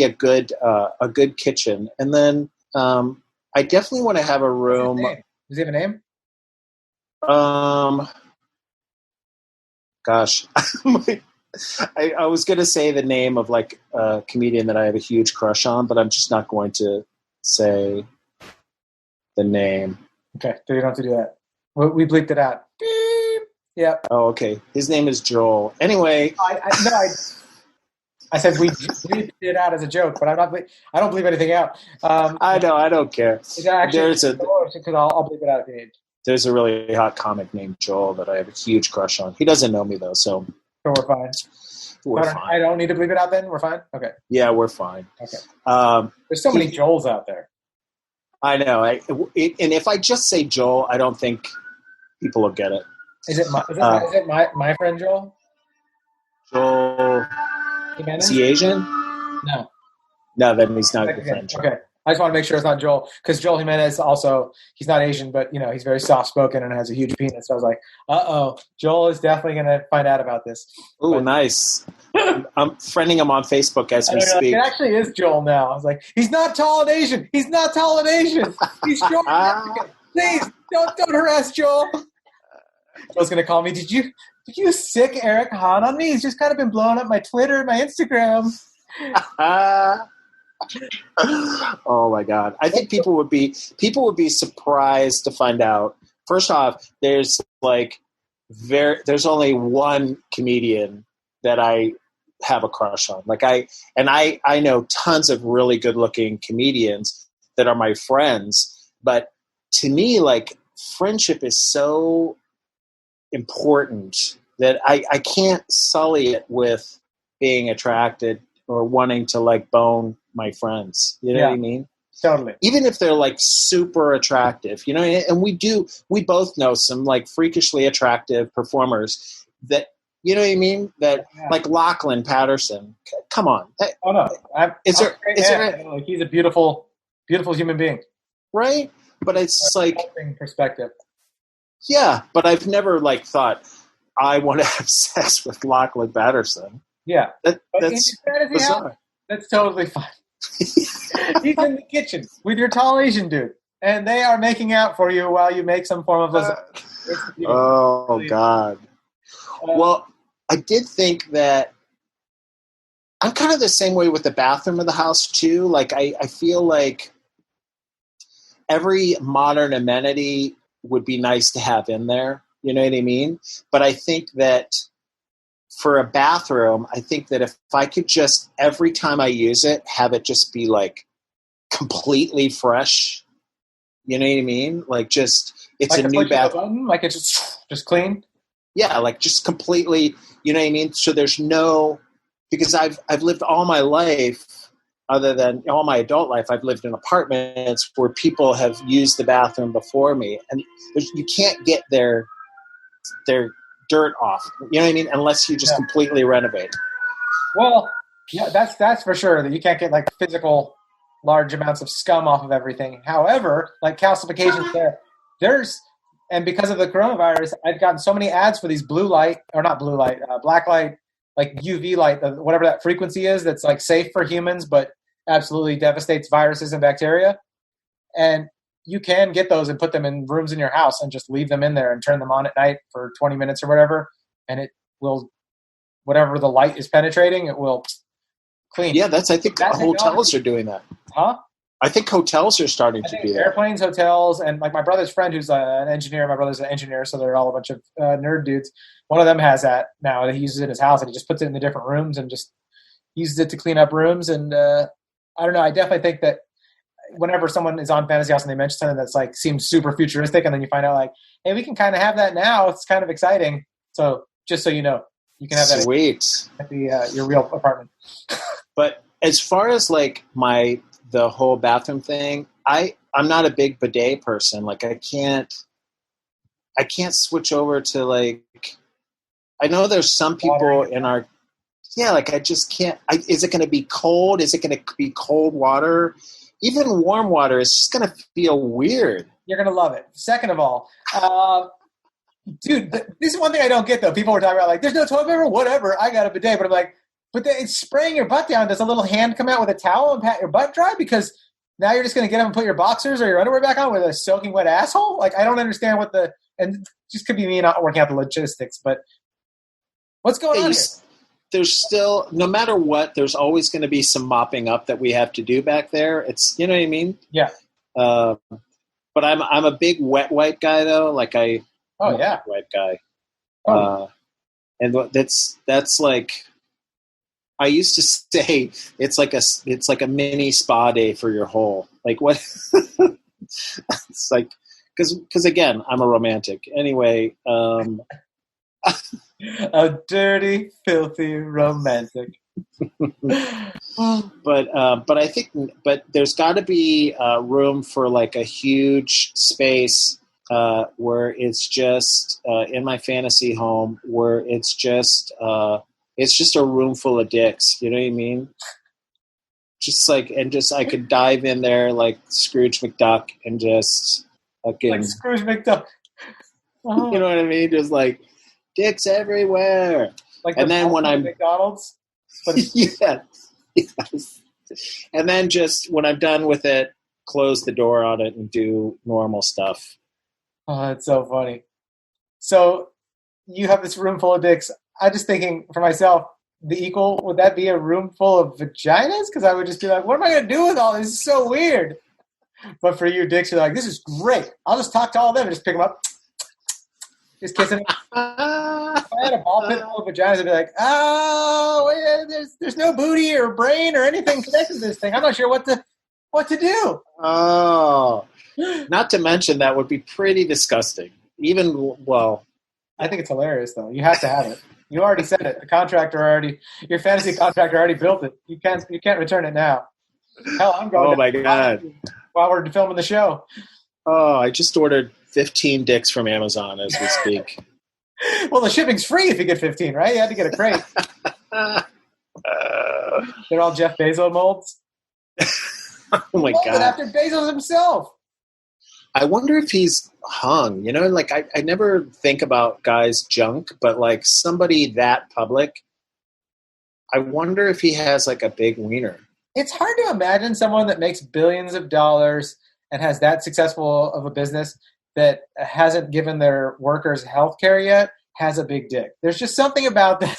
a good kitchen. And then I definitely want to have a room. Does he have a name? Gosh, I was going to say the name of like a comedian that I have a huge crush on, but I'm just not going to say the name. Okay, so you don't have to do that. We bleeped it out. Beep. Yeah. Oh, okay. His name is Joel. Anyway, I said we bleeped it out as a joke, but I don't bleep anything out. I know. I don't care. Because I'll bleep it out if you need. There's a really hot comic named Joel that I have a huge crush on. He doesn't know me though, so we're fine. I don't need to bleep it out then? We're fine? Okay. Yeah, we're fine. Okay. There's so many Joels out there. I know. And if I just say Joel, I don't think people will get it. Is it my friend Joel? Joel. Jimenez? Is he Asian? No. No, then he's not a good friend. Okay. I just want to make sure it's not Joel, because Joel Jimenez also, he's not Asian, but, he's very soft-spoken and has a huge penis. So I was like, Joel is definitely going to find out about this. Ooh, nice. I'm friending him on Facebook as we speak. It actually is Joel now. I was like, he's not tall and Asian. He's not tall and Asian. He's short and African. Please, don't harass Joel. Joel's going to call me, did you sick Eric Hahn on me? He's just kind of been blowing up my Twitter, my Instagram. Oh my God. I think people would be surprised to find out. First off, there's only one comedian that I have a crush on. I know tons of really good looking comedians that are my friends, but to me, friendship is so important that I can't sully it with being attracted or wanting to bone my friends. You know what I mean? Totally. Even if they're super attractive, and we both know some freakishly attractive performers that, you know what I mean? That Lachlan Patterson. Come on. Oh no. He's a beautiful, beautiful human being. Right? But it's perspective. Yeah, but I've never thought I want to have sex with Lachlan Patterson. Yeah. That's bizarre. That's totally fine. He's in the kitchen with your tall Asian dude, and they are making out for you while you make some form of lasagna. Oh, God. Well, I did think that I'm kind of the same way with the bathroom of the house, too. I feel like every modern amenity would be nice to have in there. You know what I mean? But I think that for a bathroom, I think that if I could just, every time I use it, have it just be completely fresh. You know what I mean? It's a new bathroom. It's just clean? Yeah, just completely, you know what I mean? So there's because I've lived all my life, other than all my adult life, I've lived in apartments where people have used the bathroom before me. And you can't get their dirt off, you know what I mean, unless you just completely renovate. Well, yeah, that's for sure, that you can't get physical large amounts of scum off of everything. However, calcifications and because of the coronavirus, I've gotten so many ads for these black light, UV light, whatever that frequency is, that's safe for humans but absolutely devastates viruses and bacteria. And you can get those and put them in rooms in your house and just leave them in there and turn them on at night for 20 minutes or whatever. And it will, whatever the light is penetrating, it will clean. Yeah, I think hotels are doing that. Huh? I think hotels are starting to do that. Airplanes, hotels, and my brother's friend who's an engineer. My brother's an engineer, so they're all a bunch of nerd dudes. One of them has that now. He uses it in his house, and he just puts it in the different rooms and just uses it to clean up rooms. And I don't know. I definitely think that whenever someone is on Fantasy House and they mention something that's seems super futuristic, and then you find out hey, we can kind of have that now. It's kind of exciting. So just so you know, you can have that at your real apartment. But as far as the whole bathroom thing, I'm not a big bidet person. I can't switch over to I know there's some people in our I just can't. Is it going to be cold? Is it going to be cold water? Even warm water is just going to feel weird. You're going to love it. Second of all, dude, this is one thing I don't get, though. People were talking about, there's no toilet paper, whatever. I got a bidet. But I'm but it's spraying your butt down. Does a little hand come out with a towel and pat your butt dry? Because now you're just going to get up and put your boxers or your underwear back on with a soaking wet asshole? I don't understand and it just could be me not working out the logistics, but what's going on here? There's still, no matter what, there's always going to be some mopping up that we have to do back there. It's, you know what I mean? Yeah. But I'm a big wet wipe guy though. Wet wipe guy. And that's I used to say it's like a mini spa day for your hole. What? It's because again, I'm a romantic. Anyway, a dirty, filthy romantic. but I think, there's got to be room for like a huge space where it's just in my fantasy home, where it's just a room full of dicks. You know what I mean? Just like, I could dive in there like Scrooge McDuck and just fucking, like Scrooge McDuck. Oh. You know what I mean? Just like dicks everywhere. Like and then when I'm McDonald's. But yeah. Yes. And then just when I'm done with it, close the door on it and do normal stuff. Oh, that's so funny. So you have this room full of dicks. I'm just thinking for myself, would that be a room full of vaginas? Because I would just be like, what am I going to do with all this? This is so weird. But for you, dicks, you're like, this is great. I'll just talk to all of them and just pick them up. Just kissing them. If I had a ball pit full of vaginas, I'd be like, oh, there's no booty or brain or anything connected to this thing. I'm not sure what to do. Oh, not to mention that would be pretty disgusting. I think it's hilarious, though. You have to have it. You already said it. Your fantasy contractor already built it. You can't return it now. Hell, I'm going. Oh my God! While we're filming the show. Oh, I just ordered 15 dicks from Amazon as we speak. Well, the shipping's free if you get 15, right? You had to get a crate. They're all Jeff Bezos molds. Oh my God! After Bezos himself. I wonder if he's hung. You know, like I never think about guys' junk, but like somebody that public, I wonder if he has like a big wiener. It's hard to imagine someone that makes billions of dollars and has that successful of a business that hasn't given their workers health care yet has a big dick. There's just something about that.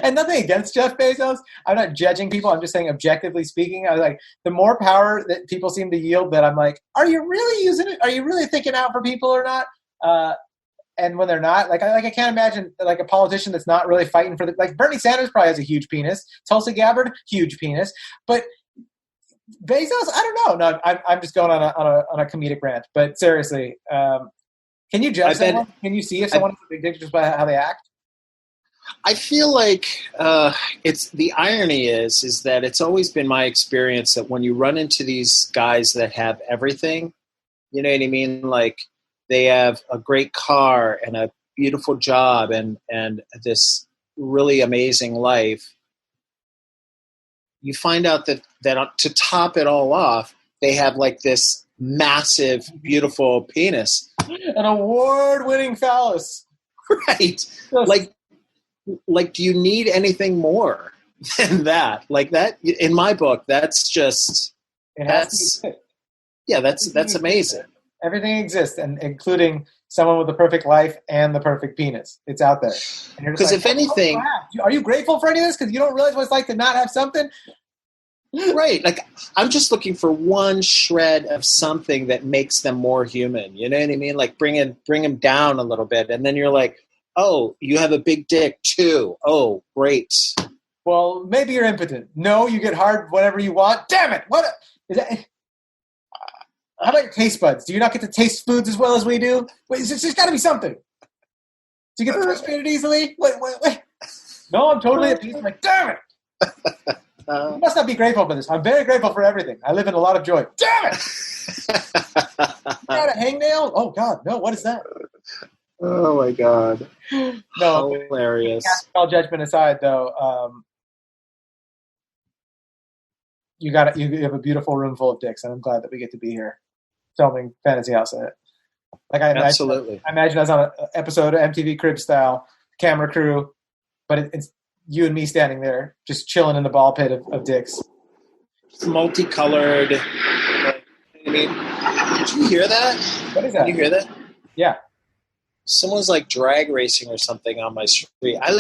And nothing against Jeff Bezos. I'm not judging people. I'm just saying, objectively speaking, I was like, the more power that people seem to yield, that I'm like, are you really using it? Are you really thinking out for people or not? And when they're not, I can't imagine like a politician that's not really fighting for like Bernie Sanders probably has a huge penis. Tulsi Gabbard, huge penis. But Bezos, I don't know. No, I'm just going on a comedic rant. But seriously, can you judge someone? Can you see if someone has a big dick just by how they act? I feel like it's the irony is that it's always been my experience that when you run into these guys that have everything, you know what I mean? Like they have a great car and a beautiful job and this really amazing life. You find out that to top it all off, they have like this massive, beautiful penis. An award-winning phallus. Right. Like, do you need anything more than that? Like that, in my book, that's just, that's amazing. Everything exists, and including someone with the perfect life and the perfect penis. It's out there. Because if anything, are you grateful for any of this? Because you don't realize what it's like to not have something. Right. Like I'm just looking for one shred of something that makes them more human. You know what I mean? Like bring them down a little bit, and then you're like, oh, you have a big dick too. Oh, great. Well, maybe you're impotent. No, you get hard whenever you want. Damn it! What is that? How about your taste buds? Do you not get to taste foods as well as we do? Wait, there's got to be something. Do you get frustrated easily? Wait. No, I'm totally at peace. I'm like, damn it! You must not be grateful for this. I'm very grateful for everything. I live in a lot of joy. Damn it! You got a hangnail? Oh God, no! What is that? Oh my God! No, hilarious. All judgment aside, though, you have a beautiful room full of dicks, and I'm glad that we get to be here filming Fantasy House in it. Like Absolutely. I imagine I was on an episode of MTV Cribs style, camera crew, but it's you and me standing there, just chilling in the ball pit of dicks. It's multicolored. I mean, did you hear that? What is that? Did you hear that? Yeah. Someone's like drag racing or something on my street. I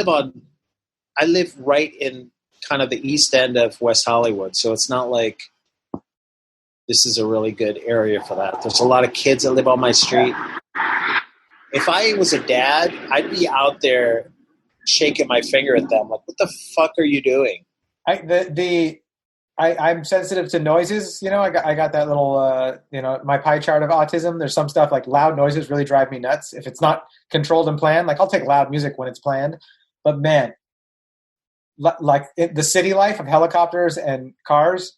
live right in kind of the east end of West Hollywood, so it's not like this is a really good area for that. There's a lot of kids that live on my street. If I was a dad, I'd be out there shaking my finger at them like, what the fuck are you doing? The I'm sensitive to noises. You know, I got that little, my pie chart of autism. There's some stuff like loud noises really drive me nuts. If it's not controlled and planned, like I'll take loud music when it's planned. But man, the city life of helicopters and cars,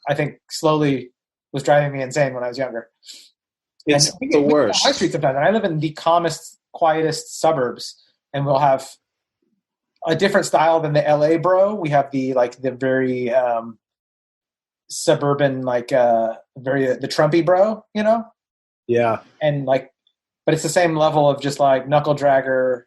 I think slowly was driving me insane when I was younger. It's the worst. High street sometimes, and I live in the calmest, quietest suburbs, and we'll have a different style than the LA bro. We have the very suburban, the Trumpy bro, you know? Yeah. And but it's the same level of just like knuckle dragger,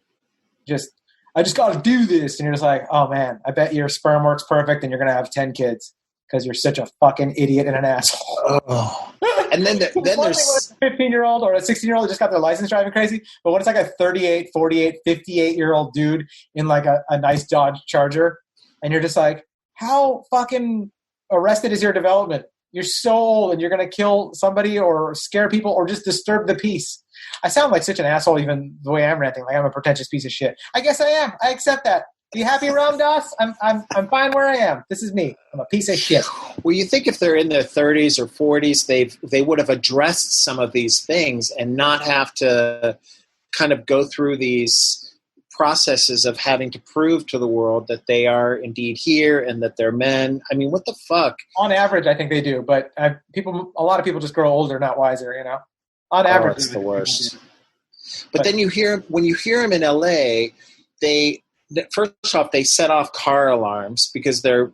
I just got to do this. And you're just like, oh man, I bet your sperm works perfect and you're going to have 10 kids because you're such a fucking idiot and an asshole. Oh. And then there's a 15-year-old or a 16-year-old that just got their license driving crazy. But when it's like a 38, 48, 58-year-old dude in like a nice Dodge Charger, and you're just like, how fucking arrested is your development? You're so old and you're going to kill somebody or scare people or just disturb the peace. I sound like such an asshole even the way I'm ranting. Like I'm a pretentious piece of shit. I guess I am. I accept that. You happy, Ram Dass? I'm fine where I am. This is me. I'm a piece of shit. Well, you think if they're in their 30s or 40s, they would have addressed some of these things and not have to kind of go through these processes of having to prove to the world that they are indeed here and that they're men. I mean, what the fuck? On average, I think they do, but a lot of people just grow older, not wiser. You know, on average, it's the worst. But then when you hear them in LA, first off, they set off car alarms because the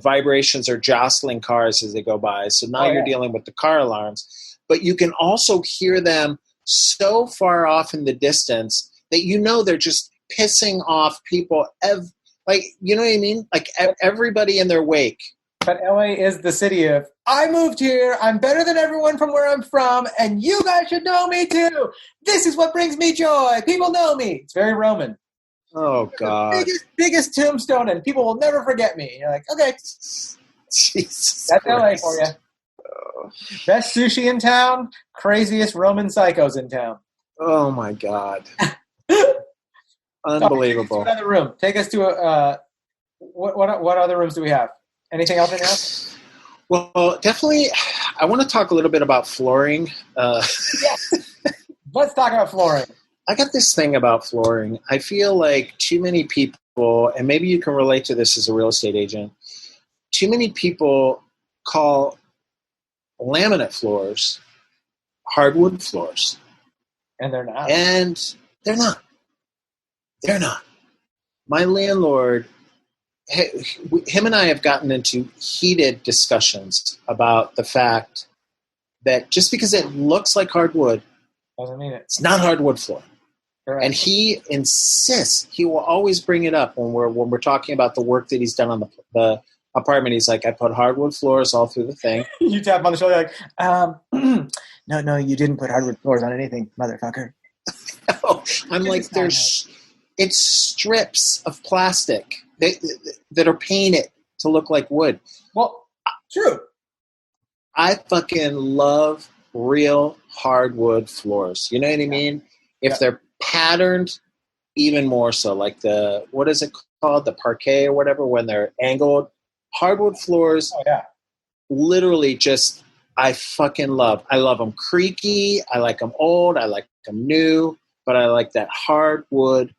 vibrations are jostling cars as they go by. So now you're dealing with the car alarms. But you can also hear them so far off in the distance that you know they're just pissing off people. You know what I mean? Like everybody in their wake. But LA is the city of, I moved here, I'm better than everyone from where I'm from, and you guys should know me too. This is what brings me joy. People know me. It's very Roman. Oh, God. Biggest tombstone, and people will never forget me. You're like, okay. Jesus That's Christ. LA for you. Oh. Best sushi in town, craziest Roman psychos in town. Oh, my God. Unbelievable. Take us to another room. Take us to what other rooms do we have? Anything else in there? Well, definitely, I want to talk a little bit about flooring. Yes. Let's talk about flooring. I got this thing about flooring. I feel like too many people, and maybe you can relate to this as a real estate agent, too many people call laminate floors hardwood floors. And they're not. And they're not. They're not. My landlord, him and I have gotten into heated discussions about the fact that just because it looks like hardwood doesn't mean it. It's not hardwood floor. Correct. And he insists, he will always bring it up when we're talking about the work that he's done on the apartment. He's like, I put hardwood floors all through the thing. You tap him on the shoulder like, no, you didn't put hardwood floors on anything, motherfucker. No, I'm like, it's strips of plastic that are painted to look like wood. Well, true. I fucking love real hardwood floors. You know what I mean? If they're patterned, even more so. Like what is it called? The parquet or whatever, when they're angled. Hardwood floors, literally just, I fucking love. I love them creaky. I like them old. I like them new. But I like that hardwood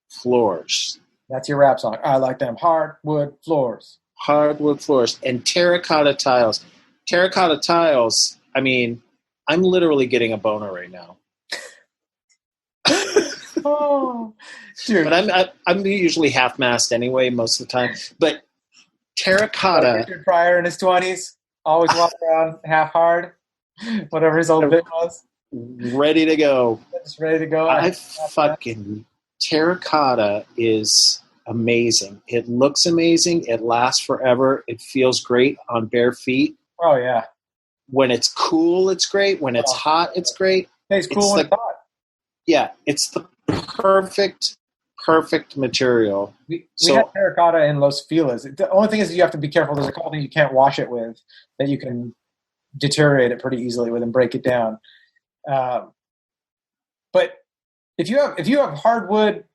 floors. That's your rap song. I like them hardwood floors. Hardwood floors. And terracotta tiles. Terracotta tiles, I mean, I'm literally getting a boner right now. Oh, dude. But I'm usually half-mast anyway most of the time. But terracotta. Richard Pryor in his 20s, always walk around half hard, whatever his old bit was. Ready to go. Just ready to go. Terracotta is amazing. It looks amazing. It lasts forever. It feels great on bare feet. Oh, yeah. When it's cool, it's great. When it's hot, it's great. It's cool when it's hot. Yeah, it's the perfect material. We have terracotta in Los Feliz. The only thing is you have to be careful. There's a couple things you can't wash it with that you can deteriorate it pretty easily with and break it down. But if you have hardwood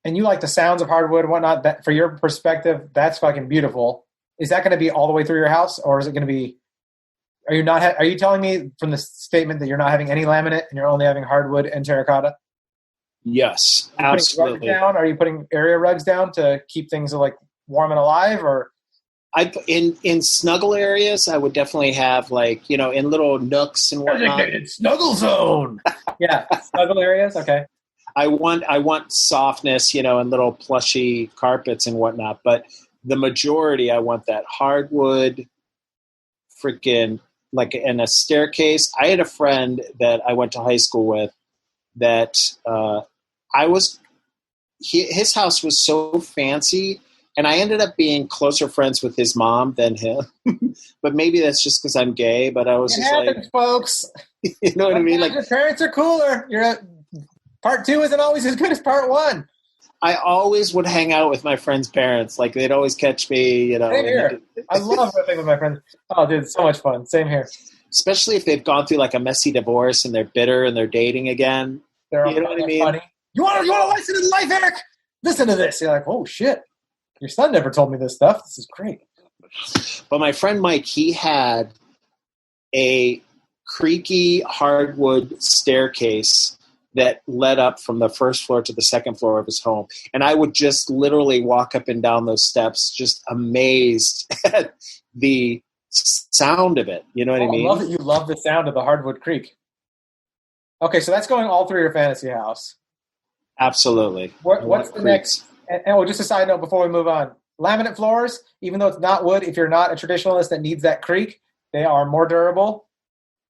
and you like the sounds of hardwood and whatnot, that for your perspective, that's fucking beautiful. is that going to be all the way through your house, or is it going to be? Are you telling me from the statement that you're not having any laminate and you're only having hardwood and terracotta? Yes, Are you absolutely. putting rugs down? Are you putting area rugs down to keep things like warm and alive, or? In snuggle areas, I would definitely have in little nooks and whatnot. Designated snuggle zone. Yeah, snuggle areas. Okay. I want softness, and little plushy carpets and whatnot. But the majority, I want that hardwood, freaking in a staircase. I had a friend that I went to high school with that his house was so fancy. And I ended up being closer friends with his mom than him. But maybe that's just because I'm gay. But I was folks. You know what I mean? Your parents are cooler. Part 2 isn't always as good as part 1. I always would hang out with my friends' parents. They'd always catch me. Same here. I love living with my friends. Oh, dude, it's so much fun. Same here. Especially if they've gone through a messy divorce and they're bitter and they're dating again. You know what I mean? Funny. You want a license in life, Eric? Listen to this. You're like, oh shit. Your son never told me this stuff. This is great. But my friend Mike, he had a creaky hardwood staircase that led up from the first floor to the second floor of his home. And I would just literally walk up and down those steps, just amazed at the sound of it. You know what I mean? I love that you love the sound of the hardwood creak. Okay, so that's going all through your fantasy house. Absolutely. What's the next? And just a side note before we move on. Laminate floors, even though it's not wood, if you're not a traditionalist that needs that creak, they are more durable.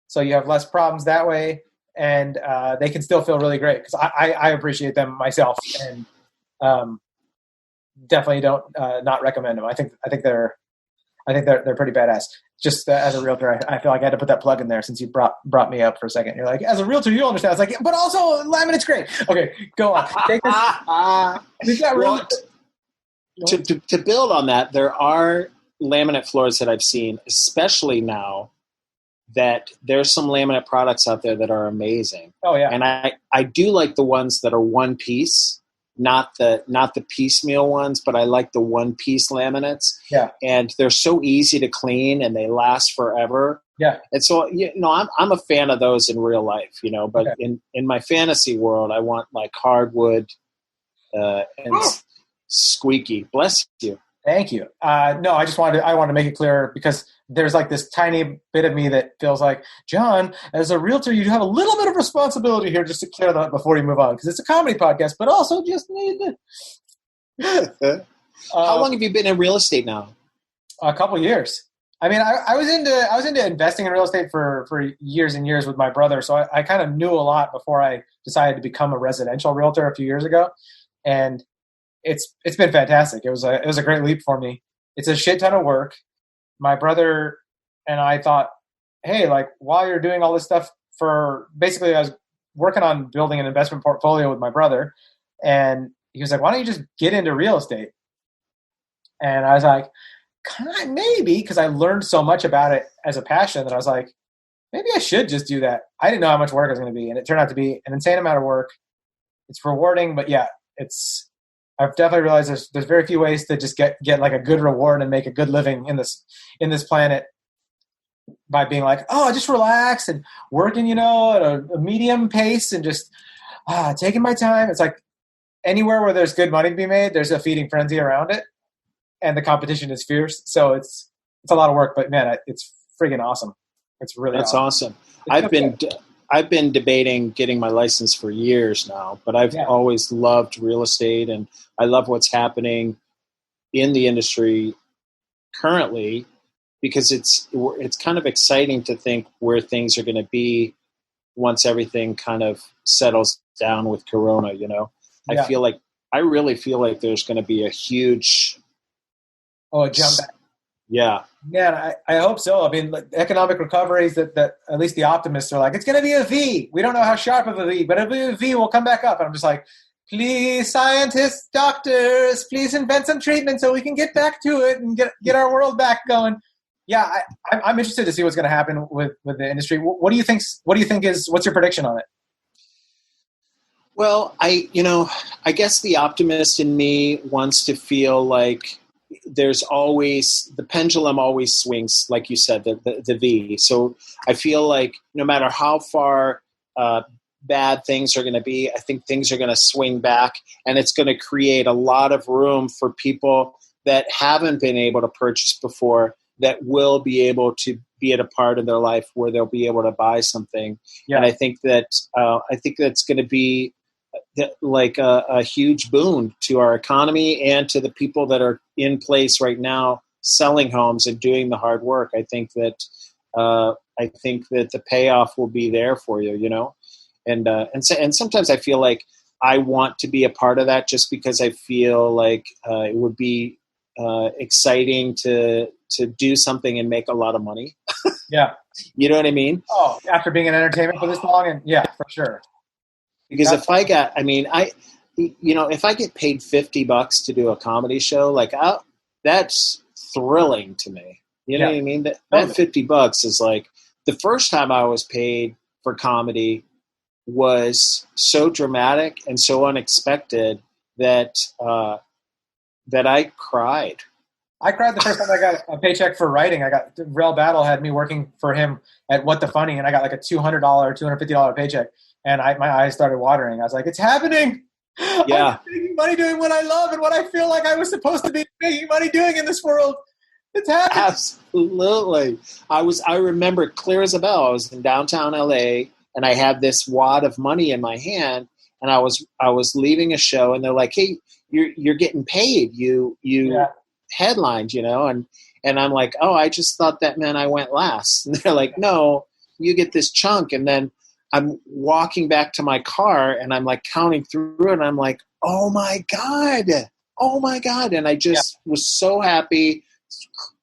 So you have less problems that way. And they can still feel really great because I appreciate them myself and definitely don't not recommend them. I think they're pretty badass. Just as a realtor, I feel like I had to put that plug in there since you brought me up for a second. You're like, as a realtor, you understand. I was like, but also laminate's great. Okay, go on. Take this. To build on that, there are laminate floors that I've seen, especially now that there's some laminate products out there that are amazing. Oh yeah, and I do like the ones that are one piece. Not the piecemeal ones, but I like the one-piece laminates. Yeah, and they're so easy to clean and they last forever. Yeah, and so I'm a fan of those in real life, But okay. in my fantasy world, I want hardwood and squeaky. Bless you. Thank you. No, I wanted to make it clear because there's this tiny bit of me that feels like, John, as a realtor, you have a little bit of responsibility here just to clear that before you move on because it's a comedy podcast, but also just need to. How long have you been in real estate now? A couple years. I mean, I was into investing in real estate for years and years with my brother, so I kind of knew a lot before I decided to become a residential realtor a few years ago, and it's been fantastic. It was a great leap for me. It's a shit ton of work. My brother and I thought, hey, while you're doing all this stuff basically I was working on building an investment portfolio with my brother, and he was like, why don't you just get into real estate? And I was like, maybe, because I learned so much about it as a passion that I was like, maybe I should just do that. I didn't know how much work it was going to be, and it turned out to be an insane amount of work. It's rewarding, but yeah, I've definitely realized there's very few ways to just get a good reward and make a good living in this planet by being just relax and working, at a medium pace and just taking my time. It's anywhere where there's good money to be made, there's a feeding frenzy around it, and the competition is fierce. So it's a lot of work, but man, it's friggin' awesome. It's really awesome. I've been debating getting my license for years now, but I've always loved real estate, and I love what's happening in the industry currently because it's kind of exciting to think where things are going to be once everything kind of settles down with Corona. I really feel like there's going to be a huge a jump back. Yeah. Yeah, I hope so. I mean, economic recoveries that at least the optimists are it's going to be a V. We don't know how sharp of a V, but it'll be a V. We'll come back up. And I'm just please, scientists, doctors, please invent some treatment so we can get back to it and get our world back going. Yeah, I'm interested to see what's going to happen with the industry. What do you think? What's your prediction on it? Well, I guess the optimist in me wants to feel like there's always the pendulum always swings, like you said, the V. So I feel like no matter how far bad things are going to be, I think things are going to swing back, and it's going to create a lot of room for people that haven't been able to purchase before, that will be able to be at a part of their life where they'll be able to buy something. Yeah. And I think that's going to be like a huge boon to our economy and to the people that are in place right now selling homes and doing the hard work. I think that the payoff will be there for you, you know? And sometimes I feel like I want to be a part of that, just because I feel like it would be exciting to do something and make a lot of money. Yeah. You know what I mean? Oh, after being in entertainment for this long, and yeah, for sure. Because if I get paid $50 to do a comedy show, like that's thrilling to me. You know what I mean? That $50 is like, the first time I was paid for comedy was so dramatic and so unexpected that I cried. I cried the first time I got a paycheck for writing. Rel Battle had me working for him at What the Funny, and I got like a $200, $250 paycheck, and my eyes started watering. I was like, it's happening. Yeah. I'm making money doing what I love and what I feel like I was supposed to be making money doing in this world. It's happening. Absolutely. I remember clear as a bell. I was in downtown LA, and I had this wad of money in my hand, and I was leaving a show, and they're like, "Hey, you're getting paid. You headlined, you know?" And I'm like, "Oh, I just thought that meant I went last." And they're like, "No, you get this chunk." And then I'm walking back to my car, and I'm like counting through it, and I'm like, "Oh my God. And I just was so happy.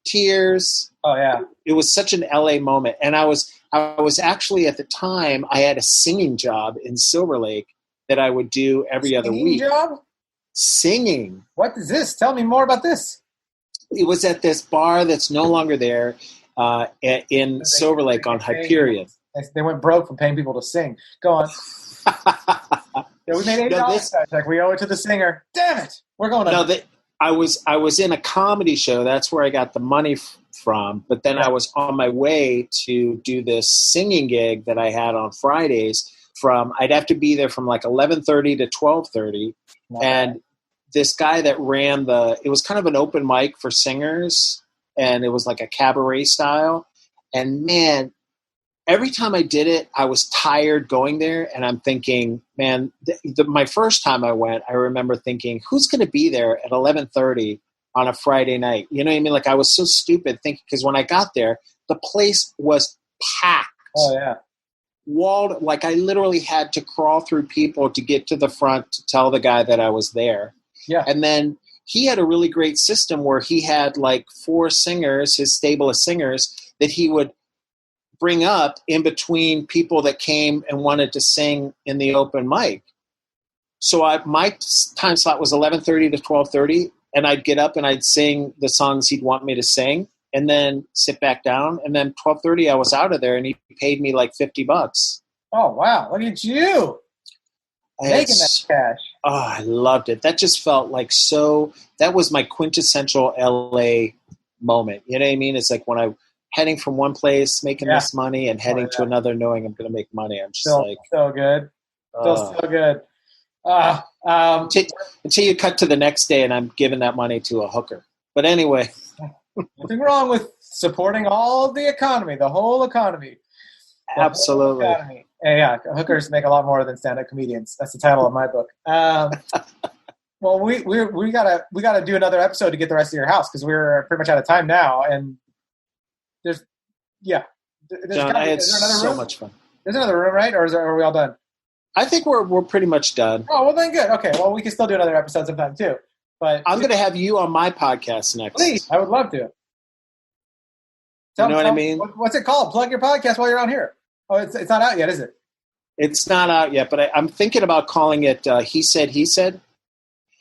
Tears. Oh yeah. It was such an LA moment. And I was actually, at the time, I had a singing job in Silver Lake that I would do every other week. Job? Singing. What is this? Tell me more about this. It was at this bar that's no longer there in Silver Lake on Hyperion. They went broke from paying people to sing. Go on. We made $8. We owe it to the singer. Damn it. We're going on. No, I was in a comedy show. That's where I got the money from. But then I was on my way to do this singing gig that I had on Fridays. I'd have to be there from like 11:30 to 12:30. Wow. And this guy that ran it was kind of an open mic for singers, and it was like a cabaret style. And man, every time I did it, I was tired going there, and I'm thinking, man, my first time I went, I remember thinking, who's going to be there at 11:30 on a Friday night? You know what I mean? Like, I was so stupid thinking, because when I got there, the place was packed. Oh, yeah. Walled, like I literally had to crawl through people to get to the front to tell the guy that I was there. Yeah. And then he had a really great system where he had like 4 singers, his stable of singers, that he would bring up in between people that came and wanted to sing in the open mic. So my time slot was 11:30 to 12:30, and I'd get up and I'd sing the songs he'd want me to sing, and then sit back down. And then 12:30, I was out of there, and he paid me like $50. Oh wow! Look at you making that cash. Oh, I loved it. That just felt like that was my quintessential LA moment. You know what I mean? It's like when I'm heading from one place, making this money, and heading to another, knowing I'm going to make money. I'm just so good. So good. Until you cut to the next day and I'm giving that money to a hooker. But anyway. Nothing wrong with supporting all of the economy, the whole economy. Absolutely. Whole economy. Yeah, hookers make a lot more than stand-up comedians. That's the title of my book. Well, we gotta do another episode to get the rest of your house, because we're pretty much out of time now. And there's John, I had so much fun. There's another room, right? Or are we all done? I think we're pretty much done. Oh, well then good. Okay, well we can still do another episode sometime too. But I'm going to have you on my podcast next. Please, I would love to. You know what I mean? What's it called? Plug your podcast while you're on here. Oh, it's not out yet, is it? It's not out yet, but I'm thinking about calling it He Said, He Said.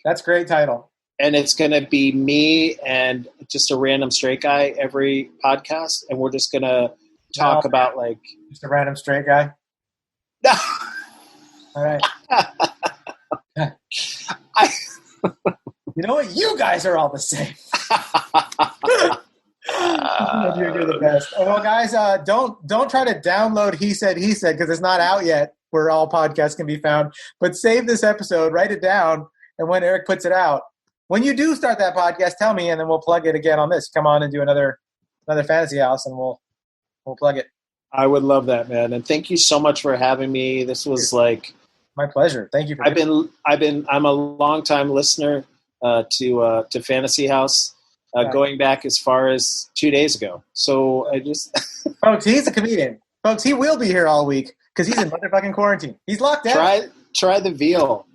That's a great title. And it's going to be me and just a random straight guy every podcast, and we're just going to talk about like... Just a random straight guy? All right. You know what? You guys are all the same. You're the best. Well, guys, don't try to download He Said because it's not out yet where all podcasts can be found. But save this episode, write it down, and when Eric puts it out, when you do start that podcast, tell me, and then we'll plug it again on this. Come on and do another Fantasy House, and we'll plug it. I would love that, man. And thank you so much for having me. This was like my pleasure. Thank you. I'm a longtime listener to Fantasy House. Going back as far as 2 days ago. So I just... Folks, he's a comedian. Folks, he will be here all week because he's in motherfucking quarantine. He's locked out. Try the veal.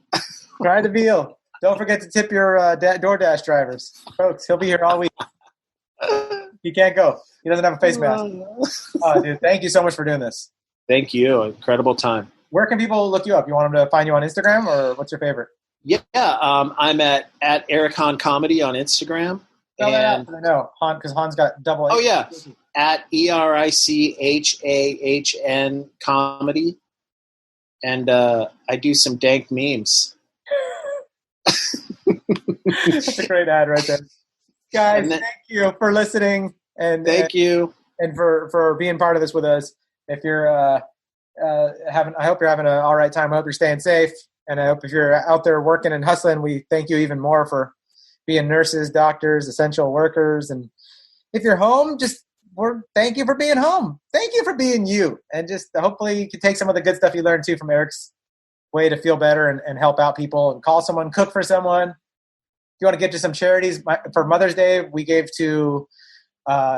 Try the veal. Don't forget to tip your DoorDash drivers. Folks, he'll be here all week. He can't go. He doesn't have a face mask. Oh, dude, thank you so much for doing this. Thank you. Incredible time. Where can people look you up? You want them to find you on Instagram, or what's your favorite? Yeah, I'm at Eric Hahn Comedy on Instagram. Spell that out, I know, Han, because Han's got double A. Oh, yeah. At ERICHAHN Comedy. And I do some dank memes. That's a great ad right there. Guys, thank you for listening. And thank you. And for being part of this with us. If you're I hope you're having an all right time. I hope you're staying safe. And I hope if you're out there working and hustling, we thank you even more for being nurses, doctors, essential workers. And if you're home, thank you for being home. Thank you for being you. And just hopefully you can take some of the good stuff you learned too from Eric's way to feel better and help out people and call someone, cook for someone. If you want to give to some charities, for Mother's Day, we gave to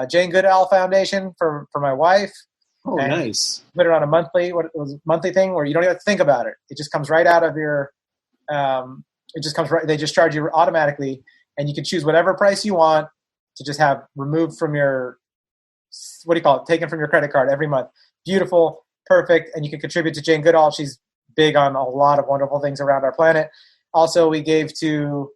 Jane Goodall Foundation for my wife. Oh, nice. Put it on a monthly thing where you don't even have to think about it. It just comes right out of your, they just charge you automatically, and you can choose whatever price you want to just have removed from your, taken from your credit card every month. Beautiful, perfect, and you can contribute to Jane Goodall. She's big on a lot of wonderful things around our planet. Also, we gave to,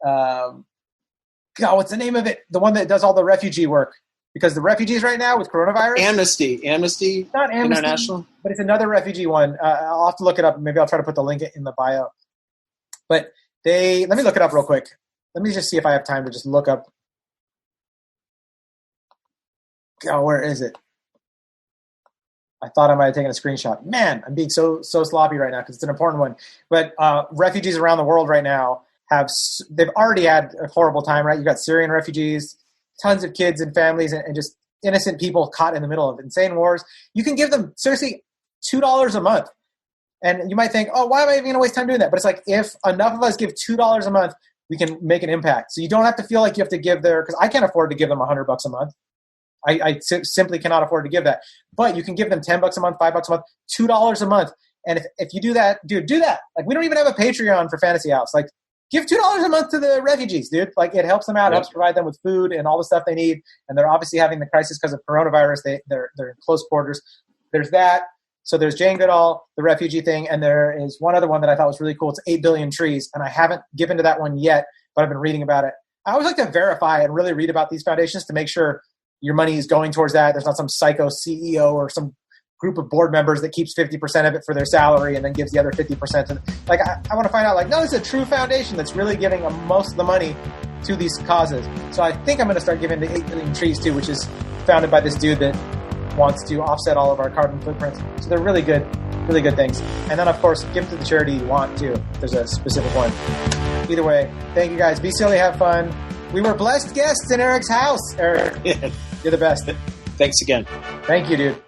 what's the name of it? The one that does all the refugee work. Because the refugees right now with coronavirus. Amnesty. Not Amnesty International. But it's another refugee one. I'll have to look it up. Maybe I'll try to put the link in the bio. But let me look it up real quick. Let me just see if I have time to just look up. Oh, where is it? I thought I might have taken a screenshot. Man, I'm being so sloppy right now because it's an important one. But refugees around the world right now they've already had a horrible time, right? You've got Syrian refugees, tons of kids and families and just innocent people caught in the middle of insane wars. You can give them, seriously, $2 a month. And you might think, oh, why am I even going to waste time doing that? But it's like, if enough of us give $2 a month, we can make an impact. So you don't have to feel like you have to give because I can't afford to give them $100 a month. I simply cannot afford to give that. But you can give them $10 a month, $5 a month, $2 a month. And if you do that, dude, do that. Like, we don't even have a Patreon for Fantasy House. Like, give $2 a month to the refugees, dude. Like, it helps them out, helps provide them with food and all the stuff they need. And they're obviously having the crisis because of coronavirus. They're in close quarters. There's that. So there's Jane Goodall, the refugee thing, and there is one other one that I thought was really cool. It's 8 Billion Trees, and I haven't given to that one yet, but I've been reading about it. I always like to verify and really read about these foundations to make sure your money is going towards that. There's not some psycho CEO or some group of board members that keeps 50% of it for their salary and then gives the other 50% to like, I want to find out, like, no, it's a true foundation that's really giving most of the money to these causes. So I think I'm going to start giving to 8 Billion Trees too, which is founded by this dude that wants to offset all of our carbon footprints. So they're really good things. And then, of course, give to the charity you want too. There's a specific one. Either way, thank you guys. Be silly, have fun. We were blessed guests in Eric's house. Eric, you're the best. Thanks again. Thank you, dude.